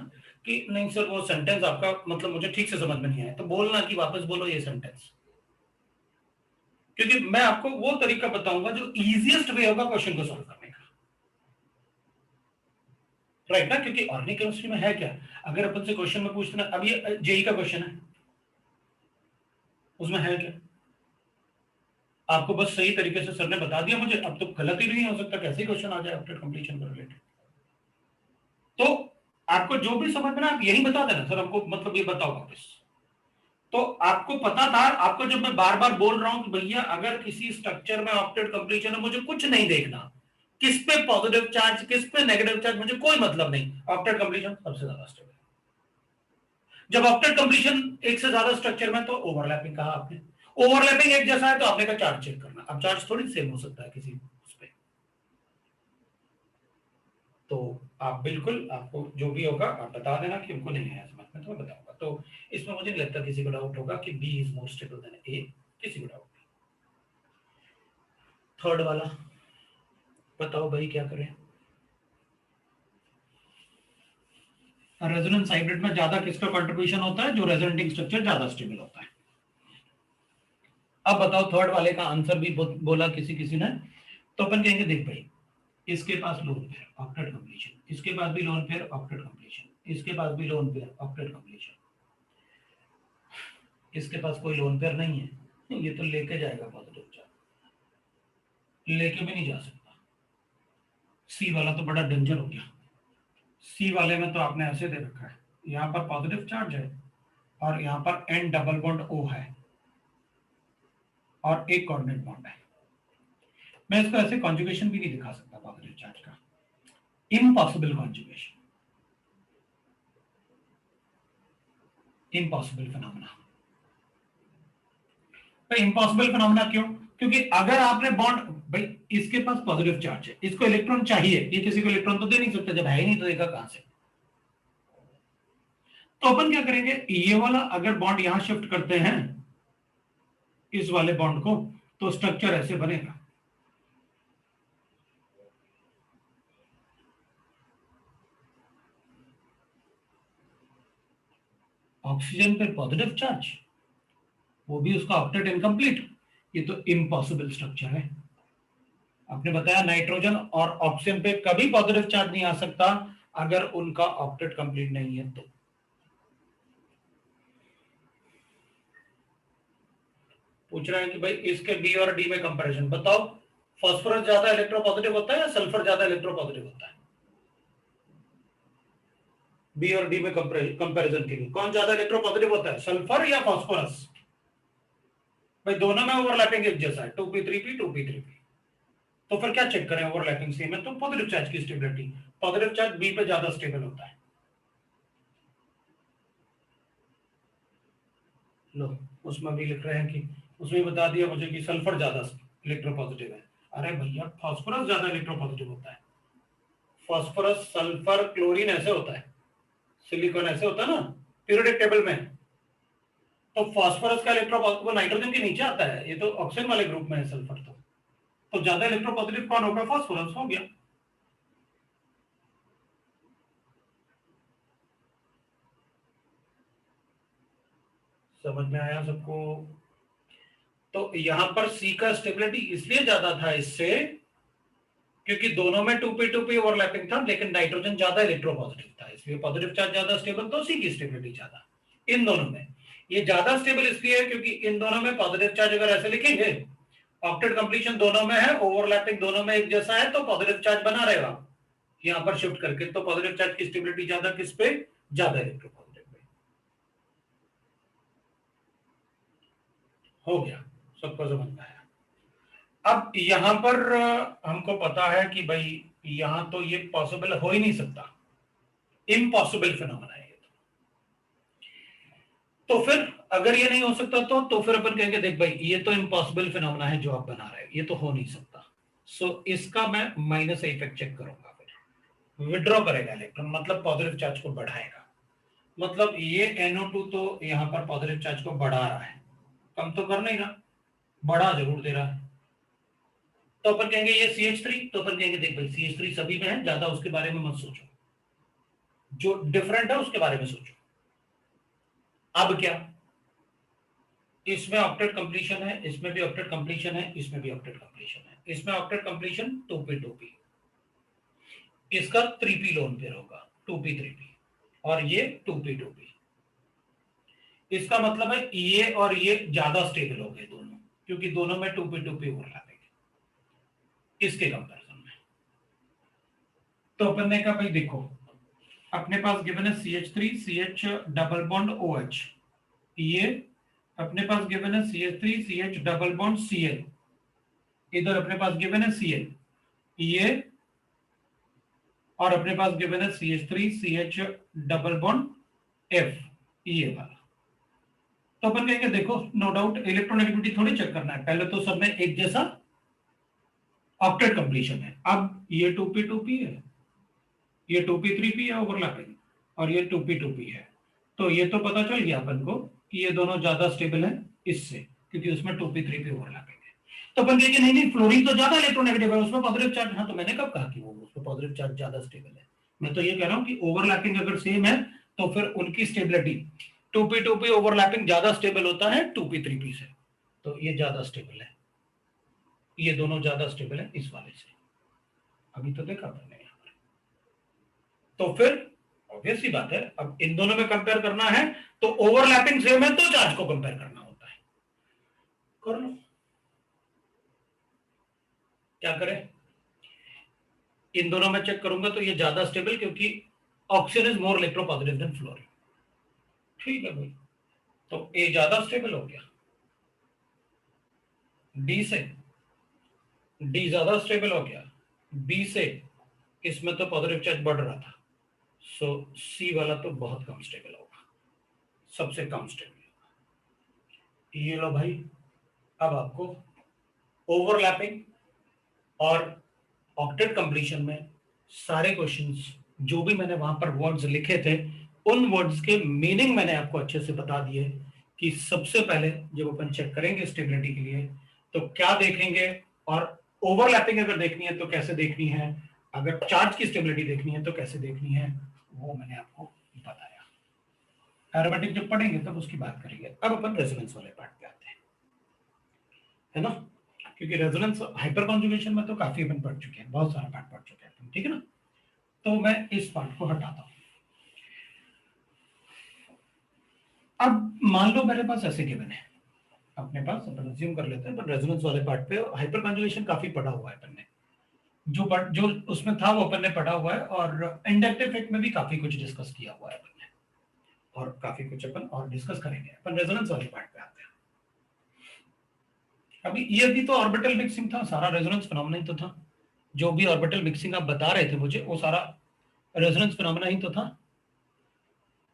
कि नहीं सर वो सेंटेंस आपका मतलब मुझे ठीक से समझ में नहीं आया, तो बोलना कि वापस बोलो ये सेंटेंस, क्योंकि मैं आपको वो तरीका बताऊंगा जो इजीएस्ट वे होगा क्वेश्चन को सॉल्व करने का। राइट ना? क्योंकि ऑर्गेनिक केमिस्ट्री में है क्या, अगर अपन से क्वेश्चन में पूछते ना, अब ये जेई का क्वेश्चन है, उसमें है क्या? आपको बस सही तरीके से सर ने बता दिया मुझे, अब तो गलत ही नहीं हो सकता, कैसे क्वेश्चन आ जाए आफ्टर कंप्लीशन को रिलेटेड। तो आपको जो भी समझ में ना आप यही बता देना सर हमको, मतलब ये बताओ वापस। तो आपको पता था, आपको जब मैं बार बार बोल रहा हूं कि भैया अगर किसी स्ट्रक्चर में ऑक्टेट कंप्लीशन है, मुझे कुछ नहीं देखना, किस पे पॉजिटिव चार्ज किस पे नेगेटिव चार्ज, मुझे कोई मतलब नहीं, ऑक्टेट कंप्लीशन सबसे ज्यादा स्टेबल। जब ऑक्टेट कंप्लीशन एक से ज्यादा स्ट्रक्चर में, तो ओवरलैपिंग कहा आपने, ओवरलैपिंग एक जैसा है तो आपने का चार्ज चेक करना। अब चार्ज थोड़ी सेम हो सकता है किसी उस पे, तो आप बिल्कुल आपको जो भी होगा आप बता देना कि हमको नहीं है समझ में, तो मैं बताऊंगा। तो इसमें मुझे नहीं लगता किसी को डाउट होगा कि B is more stable than A, किसी को डाउट नहीं। थर्ड वाला बताओ भाई क्या करें? रेजोनेंस हाइब्रिड में ज्यादा किसका कंट्रीब्यूशन होता है? जो रेजोनेटिंग स्ट्रक्चर ज्यादा स्टेबल होता है। अब बताओ थर्ड वाले का आंसर भी बोला किसी किसी ने, तो अपन कहेंगे देख भाई, इसके पास लोन पेयर ऑक्टेट कंप्लीशन, इसके पास भी लोन पेयर ऑक्टेट कंप्लीशन, इसके पास भी लोन पेयर ऑक्टेट कंप्लीशन, इसके पास कोई लोन पेयर नहीं है, ये तो लेके जाएगा पॉजिटिव चार्ज, लेके भी नहीं जा सकता। सी वाला तो बड़ा डेंजर हो गया। सी वाले में तो आपने ऐसे दे रखा है, यहां पर पॉजिटिव चार्ज है और यहां पर एन डबल बॉन्ड ओ है और एक कोऑर्डिनेट बॉन्ड है। मैं इसको ऐसे कॉन्जुगेशन भी नहीं दिखा सकता पॉजिटिव चार्ज का, impossible conjugation, impossible phenomena. Impossible phenomena क्यों? क्योंकि अगर आपने बॉन्ड, भाई इसके पास पॉजिटिव चार्ज है, इसको इलेक्ट्रॉन चाहिए, ये किसी को इलेक्ट्रॉन तो दे नहीं सकता, जब है ही नहीं तो देगा कहां से? तो अपन क्या करेंगे, ये वाला अगर बॉन्ड यहां शिफ्ट करते हैं इस वाले बॉन्ड को, तो स्ट्रक्चर ऐसे बनेगा। ऑक्सीजन पे पॉजिटिव चार्ज, वो भी उसका ऑक्टेट इनकम्प्लीट, ये तो इम्पॉसिबल स्ट्रक्चर है। आपने बताया नाइट्रोजन और ऑक्सीजन पे कभी पॉजिटिव चार्ज नहीं आ सकता अगर उनका ऑक्टेट कंप्लीट नहीं है तो। पूछ रहे हैं कि भाई इसके बी और डी में कंपैरिजन बताओ, फास्फोरस ज्यादा इलेक्ट्रोपॉजिटिव होता है या सल्फर ज्यादा इलेक्ट्रोपॉजिटिव होता है? बी और डी में कंपैरिजन के लिए कौन ज्यादा इलेक्ट्रोपॉजिटिव होता है, सल्फर या फास्फोरस? भाई दोनों में ओवरलैपिंग एक जैसा है, 2p3p 2p3p। तो फिर क्या चेक करें, ओवरलैपिंग सेम है तो पॉजिटिव चार्ज की स्टेबिलिटी, पॉजिटिव चार्ज बी पे ज्यादा स्टेबल होता है। लो उसमें भी लिख रहे हैं कि उसमें बता दिया मुझे कि सल्फर ज्यादा इलेक्ट्रोपॉजिटिव है। अरे भैया फास्फोरस ज्यादा इलेक्ट्रोपॉजिटिव होता है। फास्फोरस, सल्फर, क्लोरीन ऐसे होता है, सिलिकॉन ऐसे होता है ना पीरियोडिक टेबल में। तो फास्फोरस का इलेक्ट्रोपॉजिटिव नाइट्रोजन के नीचे आता है, ये तो ऑक्सीजन वाले ग्रुप में है सल्फर। तो ज्यादा इलेक्ट्रोपॉजिटिव कौन होगा? फास्फोरस हो गया। समझ में आया सबको? तो यहां पर सी का स्टेबिलिटी इसलिए ज्यादा था इससे क्योंकि दोनों में 2p2p ओवरलैपिंग था, लेकिन नाइट्रोजन ज्यादा इलेक्ट्रोपॉजिटिव था, इसलिए पॉजिटिव चार्ज ज्यादा स्टेबल, तो सी की स्टेबिलिटी ज्यादा इन दोनों में। ये ज्यादा स्टेबल इसलिए है क्योंकि इन दोनों में पॉजिटिव चार्ज अगर ऐसे लिखेंगे, ऑक्टेट कंप्लीशन दोनों में है, ओवरलैपिंग दोनों में एक जैसा है, तो पॉजिटिव चार्ज बना रहेगा। यहां पर शिफ्ट करके तो पॉजिटिव चार्ज की स्टेबिलिटी ज्यादा किस पे? ज्यादा इलेक्ट्रोपॉजिटिव पे। हो गया, सबको समझ में आया? अब यहां पर हमको पता है कि भाई यहां तो ये पॉसिबल हो ही नहीं सकता, इम्पॉसिबल फिनोमेना है ये। तो फिर अगर ये नहीं हो सकता तो फिर अपन कहेंगे देख भाई ये तो इम्पॉसिबल फिनोमेना है जो आप बना रहे हो, ये तो हो नहीं सकता। सो इसका मैं माइनस इफेक्ट चेक करूंगा, फिर विड्रॉ करेगा इलेक्ट्रॉन, मतलब पॉजिटिव चार्ज को बढ़ाएगा। मतलब ये NO2 तो यहां पर पॉजिटिव चार्ज को बढ़ा रहा है, कम तो कर नहीं रहा, बढ़ा जरूर दे रहा है। तो अपन कहेंगे ये CH3, तो अपन कहेंगे देख भाई CH3 सभी में है, ज्यादा उसके बारे में मत सोचो, जो डिफरेंट है उसके बारे में सोचो। अब क्या, इसमें ऑक्टेट कंप्लीशन है, इसमें भी ऑक्टेट कंप्लीशन है, इसमें भी ऑक्टेट कंप्लीशन है। इसमें ऑक्टेट कंप्लीशन 2p2p, इसका 3p लोन पेयर होगा 2p3p, और ये 2p2p। इसका मतलब है ये और ये ज्यादा स्टेबल हो गए दोनों, क्योंकि दोनों में 2p2p ओवरलैपिंग है इसके कंपैरिजन में। तो अपन ने कहा भाई देखो, अपने पास गिवन है CH3 CH double bond OH, ये अपने पास गिवन है CH3 CH double bond Cl, इधर अपने पास गिवन है Cl, ये और अपने पास गिवन है CH3 CH double bond F, ये वाला। तो अपन कहेंगे देखो नो डाउट इलेक्ट्रोनेगेटिविटी थोड़ी चेक करना है, पहले तो सब में एक जैसा ऑक्टेट कंप्लीशन है। अब ये 2p2p है, ये 2p3p है ओवरलैपिंग, और ये 2p2p है। तो ये तो पता चल गया अपन को कि ये दोनों ज्यादा स्टेबल है इससे, क्योंकि उसमें 2p3p ओवरलैपिंग है। तो अपन कहेंगे नहीं नहीं फ्लोरीन तो ज्यादा इलेक्ट्रोनेगेटिव है, उसमें पॉजिटिव चार्ज। हाँ, तो मैंने कब कहा कि वो उसमें पॉजिटिव चार्ज ज्यादा स्टेबल है? मैं तो ये कह रहा हूं कि ओवरलैपिंग अगर सेम है तो फिर उनकी स्टेबिलिटी 2p2p ओवरलैपिंग ज्यादा स्टेबल होता है 2p3p से, तो ये ज्यादा स्टेबल है, ये दोनों ज्यादा स्टेबल है इस वाले से। अभी तो देखा मैंने यहाँ पर। तो फिर ऑब्वियस सी बात है, अब इन दोनों में कंपेयर करना है तो ओवरलैपिंग सेम है तो चार्ज को कंपेयर करना होता है। कर लो, क्या करें? इन दोनों में चेक करूंगा तो ये ज्यादा स्टेबल, क्योंकि oxygen is more electropositive than fluorine. ठीक है भाई, तो ए ज्यादा स्टेबल हो गया डी से, डी ज्यादा स्टेबल हो गया बी से, इसमें तो पॉजिटिव चार्ज बढ़ रहा था, सो सी वाला तो बहुत कम स्टेबल होगा, सबसे कम स्टेबल। ये लो भाई, अब आपको ओवरलैपिंग और ऑक्टेट कंप्लीशन में सारे क्वेश्चंस जो भी मैंने वहां पर वर्ड्स लिखे थे, उन वर्ड्स के मीनिंग मैंने आपको अच्छे से बता दिए कि सबसे पहले जब अपन चेक करेंगे स्टेबिलिटी के लिए तो क्या देखेंगे, और ओवरलैपिंग अगर देखनी है तो कैसे देखनी है, अगर चार्ज की स्टेबिलिटी देखनी है तो कैसे देखनी है, वो मैंने आपको बताया। एरोमेटिक जब पढ़ेंगे तब उसकी बात करेंगे। अब अपन रेजोनेंस वाले पार्ट पे आते हैं, है ना, क्योंकि रेजोनेंस हाइपर कॉन्जुगेशन में तो काफी अपन पढ़ चुके हैं, बहुत सारा पार्ट पढ़ चुके हैं, ठीक है ना। तो मैं इस पार्ट को हटाता हूं। अब मान लो मेरे पास ऐसे गिवन है, अपने पास अपन अज्यूम कर लेते हैं, पर रेजोनेंस वाले पार्ट पे हाइपर कॉन्जुगेशन काफी पढ़ा हुआ है अपन ने, जो उसमें था वो अपन ने पढ़ा हुआ है, और इंडक्टिव इफेक्ट में भी काफी कुछ डिस्कस किया हुआ है अपन ने, और काफी कुछ अपन और डिस्कस करेंगे। अपन रेजोनेंस वाले पार्ट पे आते हैं। अभी ये भी तो ऑर्बिटल मिक्सिंग था, सारा रेजोनेंस फिनोमेना ही तो था। जो भी ऑर्बिटल मिक्सिंग आप बता रहे थे मुझे, वो सारा रेजोनेंस फिनोमेना ही तो था।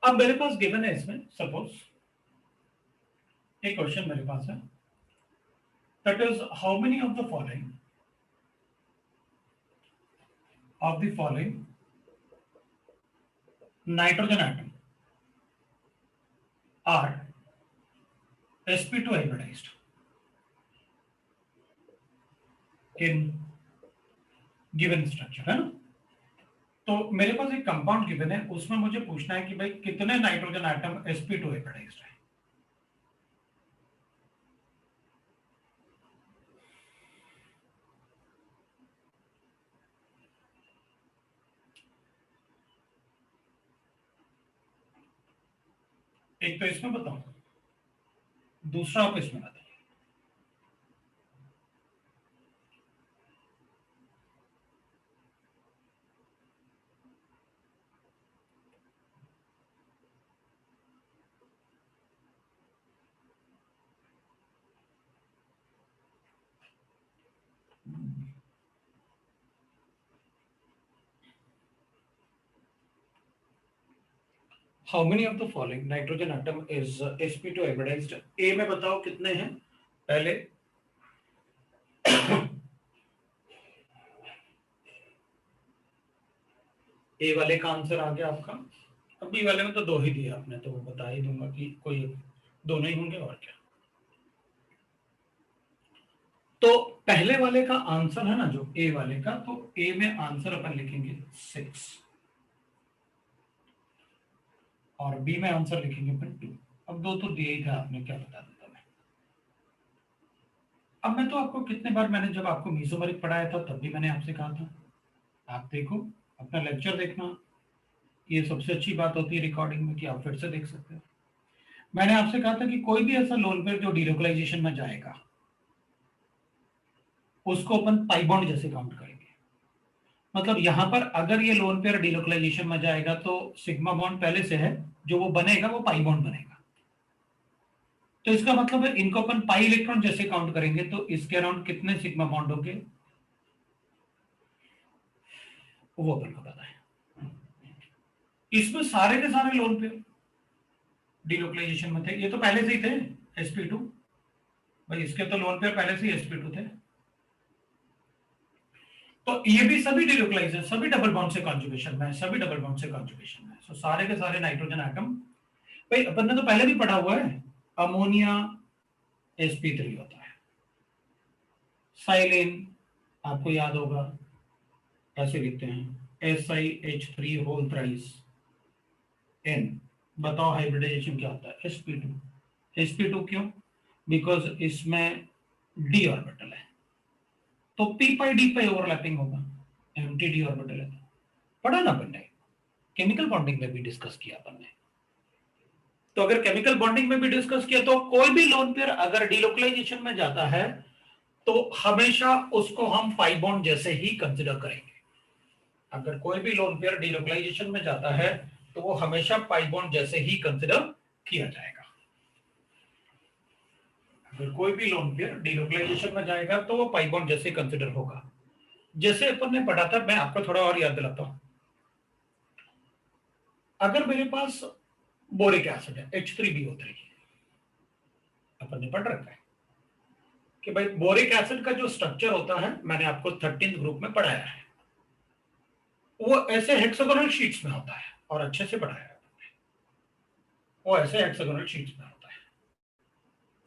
अब मेरे पास गिवन है इसमें, सपोज एक क्वेश्चन मेरे पास है that is how many of the following nitrogen atom are sp2 hybridized in given structure, है ना। तो मेरे पास एक कंपाउंड गिवन है, उसमें मुझे पूछना है कि भाई कितने नाइट्रोजन एटम sp2 हाइब्रिडाइज्ड है। एक तो इसमें बताओ, दूसरा आप इसमें बताओ। How many of the following nitrogen atom is sp2 hybridized? A में बताओ कितने हैं पहले। ए वाले का आंसर आ गया आपका। अब बी वाले में तो दो ही दिए आपने, तो वो बता ही दूंगा कि कोई दोनों ही होंगे और क्या। तो पहले वाले का आंसर है ना जो ए वाले का, तो ए में आंसर अपन लिखेंगे 6 और बी में आंसर लिखेंगे अपन 2। अब दो तो दिए ही था आपने, क्या बता देता मैं। अब मैं तो आपको कितने बार मैंने जब आपको मीसोमेरिक पढ़ाया था तब भी मैंने आपसे कहा था, आप देखो अपना लेक्चर देखना, ये सबसे अच्छी बात होती है रिकॉर्डिंग में कि आप फिर से देख सकते हो। मैंने आपसे कहा था कि कोई भी ऐसा लोन पेयर जो डीलोकलाइजेशन में जाएगा उसको अपन पाई बॉन्ड जैसे काउंट करेंगे। मतलब यहां पर अगर ये लोन पेयर डीलोकलाइजेशन में जाएगा तो सिग्मा बॉन्ड पहले से है, जो वो बनेगा वो पाई बॉन्ड बनेगा। तो इसका मतलब है इनको अपन पाई इलेक्ट्रॉन जैसे काउंट करेंगे, तो इसके अराउंड कितने सिग्मा बॉन्ड होंगे वो अपन को पता है। इसमें सारे के सारे लोन पेयर डीलोकलाइजेशन में थे, ये तो पहले से ही थे sp2 भाई, इसके तो लोन पेयर पहले से ही sp2 थे। तो ये भी सभी डीलोकलाइज है, सभी डबल बॉन्ड से कॉन्जुगेशन में है, सभी डबल बॉन्ड से कॉन्जुगेशन में है। सो सारे के सारे नाइट्रोजन एटम, भाई अपन ने तो पहले भी पढ़ा हुआ है, अमोनिया sp3 होता है, साइलिन आपको याद होगा ऐसे लिखते हैं SiH3 होल थ्राइस N। बताओ हाइब्रिडाइजेशन क्या होता है sp2 क्यों? बिकॉज इसमें d ऑर्बिटल है, तो p पाई d पाई ओवरलैपिंग होगा, एम्प्टी d ऑर्बिटल है। पढ़ा ना अपन ने, केमिकल बॉन्डिंग में भी डिस्कस किया अपन ने। तो अगर केमिकल बॉन्डिंग में भी डिस्कस किया तो कोई भी लोन पेयर अगर डीलोकलाइजेशन में जाता है तो हमेशा उसको हम पाई बॉन्ड जैसे ही कंसिडर करेंगे। अगर कोई भी लोन पेयर डीलोकलाइजेशन में जाता है तो वो हमेशा पाई बॉन्ड जैसे ही कंसिडर किया जाएगा। अगर कोई भी लोन पेयर डीलोकलाइजेशन में जाएगा तो वो पाई बॉन्ड जैसे कंसिडर होगा। जैसे अपन ने पढ़ा था, मैं आपको थोड़ा और याद दिलाता हूं। अगर मेरे पास बोरिक एसिड है H3BO3, अपन ने पढ़ रखा है कि भाई बोरिक एसिड का जो स्ट्रक्चर होता है मैंने आपको 13th ग्रुप में पढ़ाया है, वो ऐसे हेक्सागोनल शीट्स में होता है और अच्छे से पढ़ाया है, वो ऐसे हेक्सागोनल शीट्स में होता है।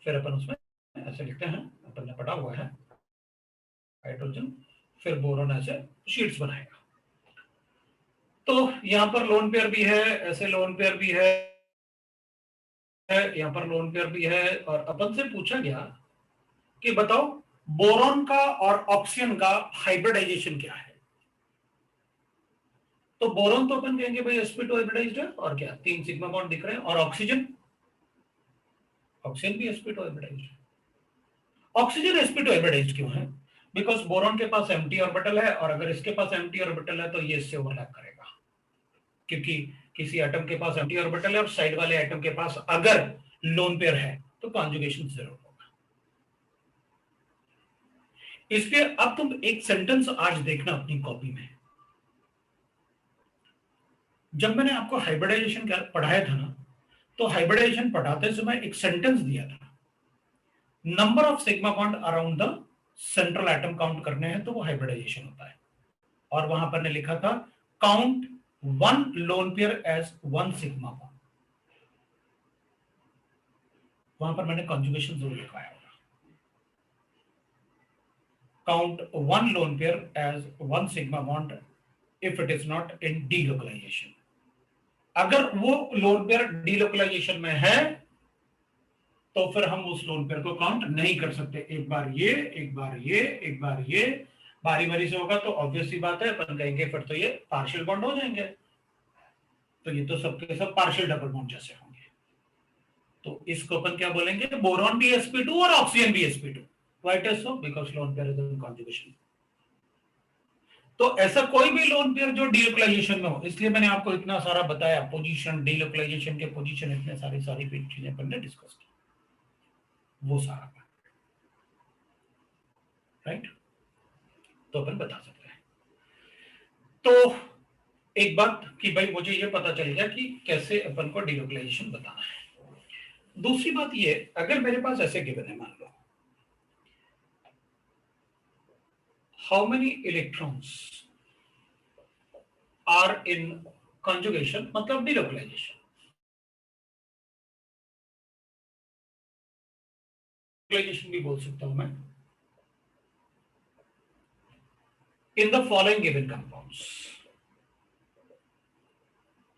फिर अपन उसमें ऐसे लिखते हैं, अपन ने पढ़ा हुआ है हाइड्रोजन, फिर बोरोन ऐसे शीट्स बनाएगा। तो यहां पर लोन पेयर भी है, ऐसे लोन पेयर भी है, यहां पर लोन पेयर भी है। और अपन से पूछा गया कि बताओ बोरॉन का और ऑक्सीजन का हाइब्रिडाइजेशन क्या है। तो बोरॉन तो अपन कहेंगे भाई sp2 हाइब्रिडाइज्ड है, और क्या 3 सिग्मा बॉन्ड दिख रहे हैं। और ऑक्सीजन भी sp2 हाइब्रिडाइज्ड है। ऑक्सीजन sp2 हाइब्रिडाइज्ड क्यों है? बिकॉज बोरॉन के पास एम्प्टी ऑर्बिटल है, और अगर इसके पास एम्प्टी ऑर्बिटल है तो ये इससे ओवरलैप करेगा, क्योंकि किसी एटम के पास एम्प्टी ऑर्बिटल है और साइड वाले एटम के पास अगर लोन पेयर है तो कॉन्जुगेशन जरूर होगा। इसलिए अब तुम एक सेंटेंस आज देखना अपनी कॉपी में। जब मैंने आपको हाइब्रिडाइजेशन पढ़ाया था ना, तो हाइब्रिडाइजेशन पढ़ाते समय एक सेंटेंस दिया था number of sigma bond around the central atom count करने हैं तो वो हाइब्रिडाइजेशन होता है। और वहां पर ने लिखा था count one lone pair as one sigma bond, वहां पर मैंने कॉन्जुगेशन जरूर लिखवाया होगा। Count one lone pair as one sigma bond if it is not in delocalization. अगर वो लोन पेयर डीलोकलाइजेशन में है तो फिर हम उस लोन पेयर को काउंट नहीं कर सकते। एक बार ये, एक बार ये, एक बार ये, बारी बारी से होगा तो ऑब्वियस सी बात है अपन कहेंगे फिर तो ये पार्शियल बॉन्ड हो जाएंगे, तो ये तो सबके सब पार्शियल डबल बॉन्ड जैसे होंगे। तो इसको अपन क्या बोलेंगे, बोरॉन भी sp2 और ऑक्सीजन भी sp2। Why it is so? Because lone pair is in conjugation. तो ऐसा कोई भी लोन पेयर जो डीलोकलाइजेशन में हो, इसलिए मैंने आपको इतना सारा बताया, पोजीशन, डीलोकलाइजेशन के पोजीशन, इतने सारी सारी चीजें अपन ने डिस्कस की, वो सारा राइट। तो अपन बता सकते हैं। तो एक बात कि भाई मुझे ये पता चल गया कि कैसे अपन को डीलोकलाइजेशन बताना है। दूसरी बात ये, अगर मेरे पास ऐसे गिवन है, मान लो how many electrons are in conjugation, मतलब डीलोकलाइजेशन। डीलोकलाइजेशन भी बोल सकता हूं मैं, in the following given compounds.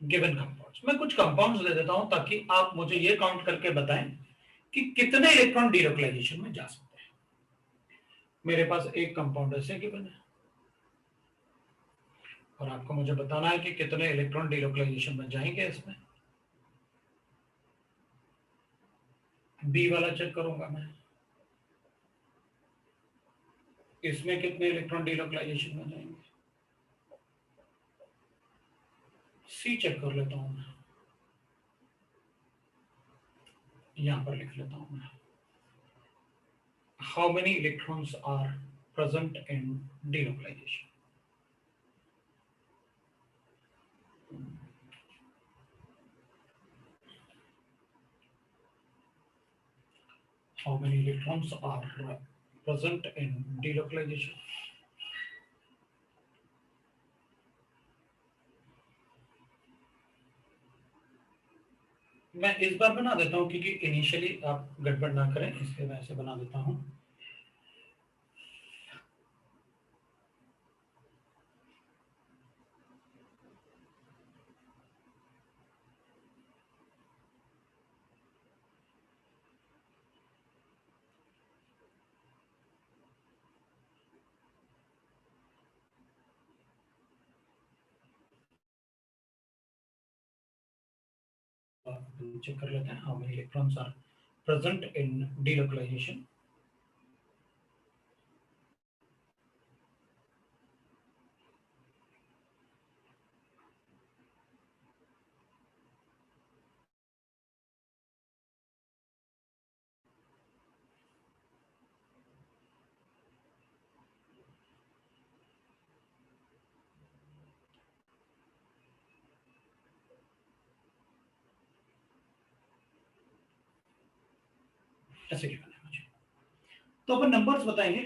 Given compounds, मैं कुछ कंपाउंड्स दे देता हूं ताकि आप मुझे ये काउंट करके बताएं कि कितने इलेक्ट्रॉन डीलोकलाइजेशन में जा सकते हैं। मेरे पास एक कंपाउंड ऐसे गिवन है और आपको मुझे बताना है कि कितने इलेक्ट्रॉन डीलोकलाइजेशन में जाएंगे इसमें। बी वाला चेक करूंगा मैं, इसमें कितने इलेक्ट्रॉन डीलोकलाइजेशन में जाएंगे। सी चेक कर लेता हूं मैं, यहां पर लिख लेता हूं मैं, how many electrons are present in delocalization. How many electrons are present in delocalization? मैं इस बार बना देता हूं क्योंकि इनिशियली आप गड़बड़ ना करें, इसलिए मैं ऐसे बना देता हूं। चेक कर लेते हैं how many electrons are present in delocalization। ऐसे गिवन है मुझे, तो अपन नंबर्स बताएंगे।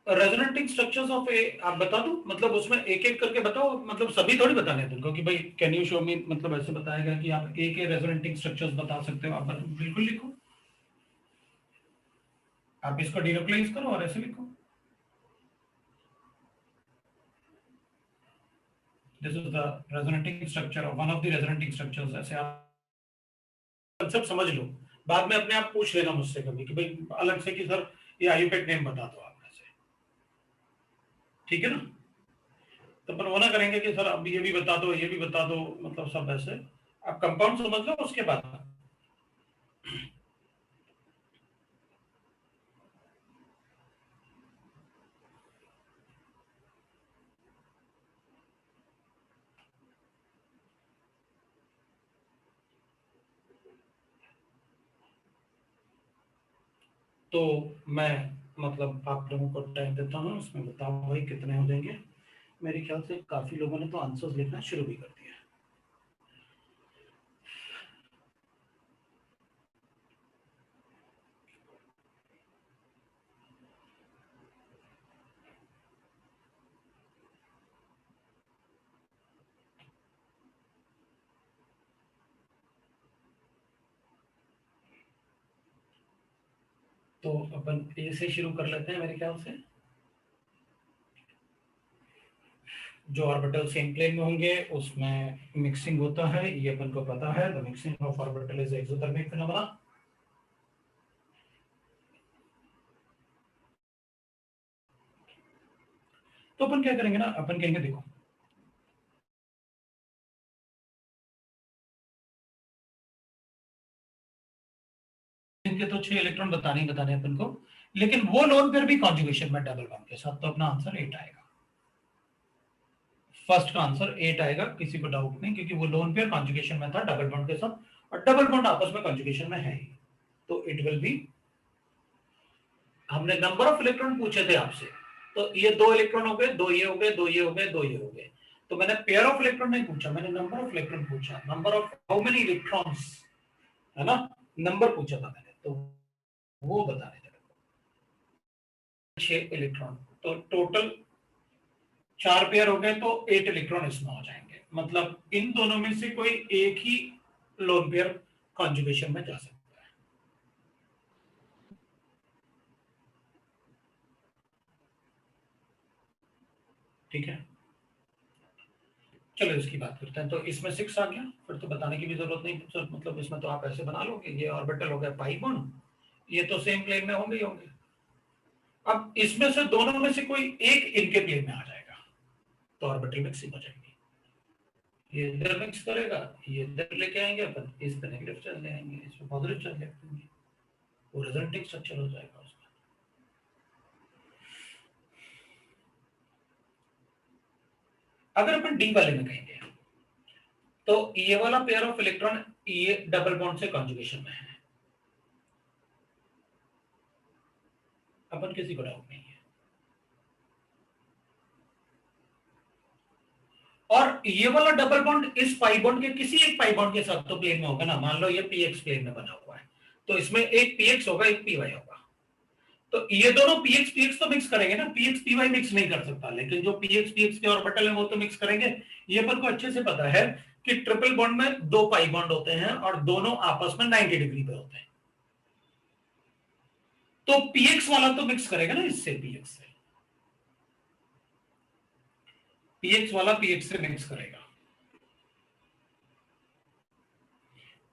रेजोनेटिंग स्ट्रक्चर्स ऑफ ए आप बता दो, मतलब उसमें एक एक करके बताओ, मतलब सभी थोड़ी बताने हैं तुमको कि भाई कैन यू शो मी, मतलब ऐसे बताएगा कि आप एक एक रेजोनेटिंग स्ट्रक्चर्स बता सकते हो, आप बिल्कुल लिखो, आप इसको डीलोकलाइज करो और ऐसे लिखो। This is the resonating structure of one of the resonating structures. ऐसे आप कंसेप्ट समझ लो, बाद में अपने आप पूछ लेना मुझसे कभी कि भाई अलग से कि सर ये आईयूपैक नेम बता दो आप ऐसे, ठीक है ना। तो अपन वो ना करेंगे कि सर अब ये भी बता दो, ये भी बता दो, मतलब सब ऐसे आप कंपाउंड समझ लो उसके बाद। तो मैं मतलब आप लोगों को टाइम देता हूँ, उसमें बताओ भाई कितने हो जाएंगे। मेरे ख्याल से काफी लोगों ने तो आंसर्स लिखना शुरू भी कर दिया। तो अपन ए से शुरू कर लेते हैं मेरे ख्याल से। जो ऑर्बिटल सेम प्लेन में होंगे उसमें मिक्सिंग होता है, ये अपन को पता है। The mixing of orbital is exothermic phenomena. तो अपन क्या करेंगे ना, अपन कहेंगे देखो इनके तो 6 इलेक्ट्रॉन बताने ही बताने अपन को, लेकिन वो लोन पेयर भी कॉन्जुगेशन में डबल बॉन्ड के साथ, तो अपना आंसर 8 आएगा। फर्स्ट का आंसर 8 आएगा, किसी को डाउट नहीं, क्योंकि वो लोन पेयर कॉन्जुगेशन में था डबल बॉन्ड के साथ, और डबल बॉन्ड आपस में कॉन्जुगेशन में है ही, तो इट विल बी। हमने नंबर ऑफ इलेक्ट्रॉन पूछे थे आपसे, तो ये 2 इलेक्ट्रॉन हो गए, 2 ये हो गए, 2 ये हो गए, 2 ये हो गए। तो मैंने पेयर ऑफ इलेक्ट्रॉन नहीं पूछा, मैंने नंबर ऑफ इलेक्ट्रॉन पूछा, number of how many electrons, है ना, नंबर पूछा था मैंने, तो वो बताने थे 6 इलेक्ट्रॉन। तो टोटल 4 पेयर हो गए, तो 8 इलेक्ट्रॉन इसमें हो जाएंगे। मतलब इन दोनों में से कोई एक ही लोन पेयर कॉन्जुगेशन में जा सकता है। ठीक है, चलो इसकी बात करते हैं। तो इसमें 6 आ गया, फिर तो बताने की भी जरूरत नहीं, तो मतलब इसमें तो आप ऐसे बना लोगे, ये ऑर्बिटल हो गया पाई बॉन्ड, ये तो सेम प्लेन में होंगे ही होंगे। अब इसमें से दोनों में से कोई एक इनके प्लेन में आ जाएगा, तो ऑर्बिटल मिक्सिंग हो जाएगी। ये इधर मिक्स करेगा, ये इधर लेके आएंगे अपन, इस पे नेगेटिव चार्ज ले आएंगे, इस पे पॉजिटिव चार्ज ले आएंगे, वो रेजोनेटिंग स्ट्रक्चर हो जाएगा उसका। अगर अपन डी वाले में कहेंगे, तो ये वाला पेयर ऑफ इलेक्ट्रॉन ये डबल बॉन्ड से कॉन्जुगेशन में है, अपन किसी को डाउट नहीं है। और ये वाला डबल बॉन्ड इस पाई बॉन्ड के किसी एक पाई बॉन्ड के साथ तो प्लेन में होगा ना, मान लो ये पीएक्स प्लेन में बना हुआ है, तो इसमें एक पीएक्स होगा, एक पीवाई होगा, तो ये दोनों पीएक्स पीएक्स तो मिक्स करेंगे ना, पीएक्स पीवाई मिक्स नहीं कर सकता, लेकिन जो पीएक्स पीएक्स के ऑर्बिटल है वो तो मिक्स करेंगे। ये अपन को अच्छे से पता है कि ट्रिपल बॉन्ड में 2 पाई बॉन्ड होते हैं और दोनों आपस में 90 डिग्री पे होते हैं, तो पीएक्स वाला तो मिक्स करेगा ना इससे, पीएक्स से, पीएक्स वाला पीएक्स से मिक्स करेगा।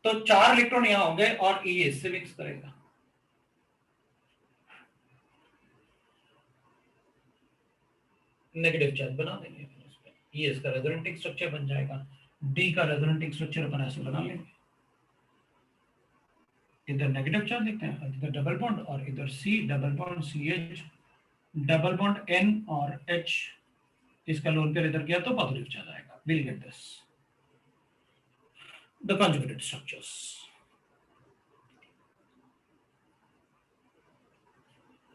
तो 4 इलेक्ट्रॉन यहां होंगे और ये इससे मिक्स करेगा, नेगेटिव चार्ज बना देंगे इस पे, ये इसका रेजोनेटिंग स्ट्रक्चर बन जाएगा। डी का रेजोनेटिंग स्ट्रक्चर अपन ऐसे बना लेंगे, इधर नेगेटिव चार्ज लिखते हैं, इधर डबल बॉन्ड, और इधर C double bond C H double bond N और एच, इसका लोन पेयर इधर गया तो पॉजिटिव चार्ज आएगा। Will get this the conjugated structures.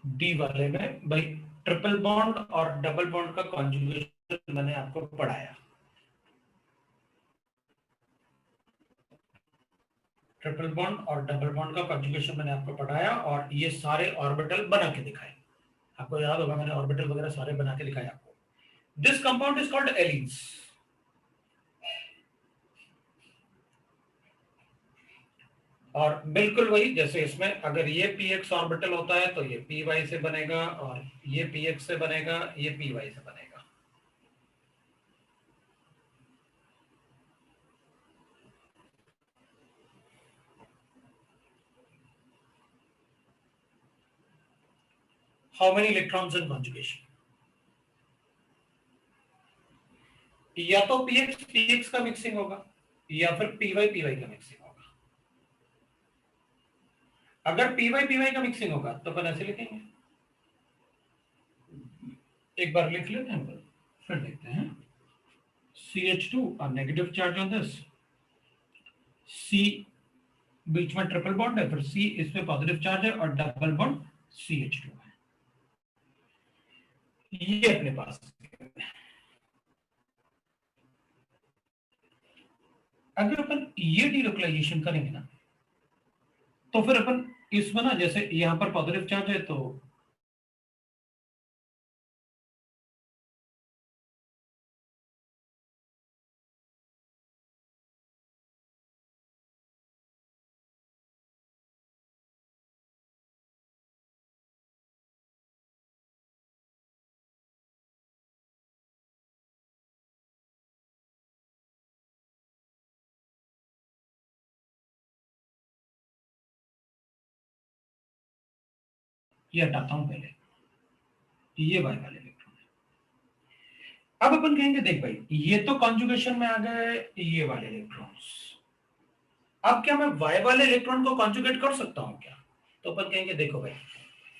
D वाले में भाई ट्रिपल बॉन्ड और डबल बॉन्ड का कॉन्जुगेशन मैंने आपको पढ़ाया, ट्रिपल बॉन्ड और डबल बॉन्ड का कॉन्जुगेशन मैंने आपको पढ़ाया, और ये सारे ऑर्बिटल बना के दिखाए, आपको याद होगा मैंने ऑर्बिटल वगैरह सारे बना के दिखाए आपको। This compound is called allenes. और बिल्कुल वही जैसे इसमें अगर ये px ऑर्बिटल होता है तो ये py से बनेगा, और ये px से बनेगा, ये py से बनेगा। How many electrons in conjugation, या तो px px का मिक्सिंग होगा, या फिर py py का मिक्सिंग होगा। अगर py py का मिक्सिंग होगा तो अपन ऐसे लिखेंगे, एक बार लिख लेते हैं फिर देखते हैं। CH2 और negative charge on this, C बीच में ट्रिपल बॉन्ड है, फिर C इस पे पॉजिटिव चार्ज है, और डबल बॉन्ड CH2 है, ये अपने पास। अगर अपन ये डीलोकलाइजेशन करेंगे ना, तो फिर अपन इसमें ना, जैसे यहां पर पॉजिटिव चार्ज है तो ये हटाता हूं पहले, ये वाई वाले इलेक्ट्रॉन है। अब अपन कहेंगे देख भाई ये तो कॉन्जुगेशन में आ गए ये वाले इलेक्ट्रॉन्स, अब क्या मैं वाई वाले इलेक्ट्रॉन को कॉन्जुगेट कर सकता हूं क्या? तो अपन कहेंगे देखो भाई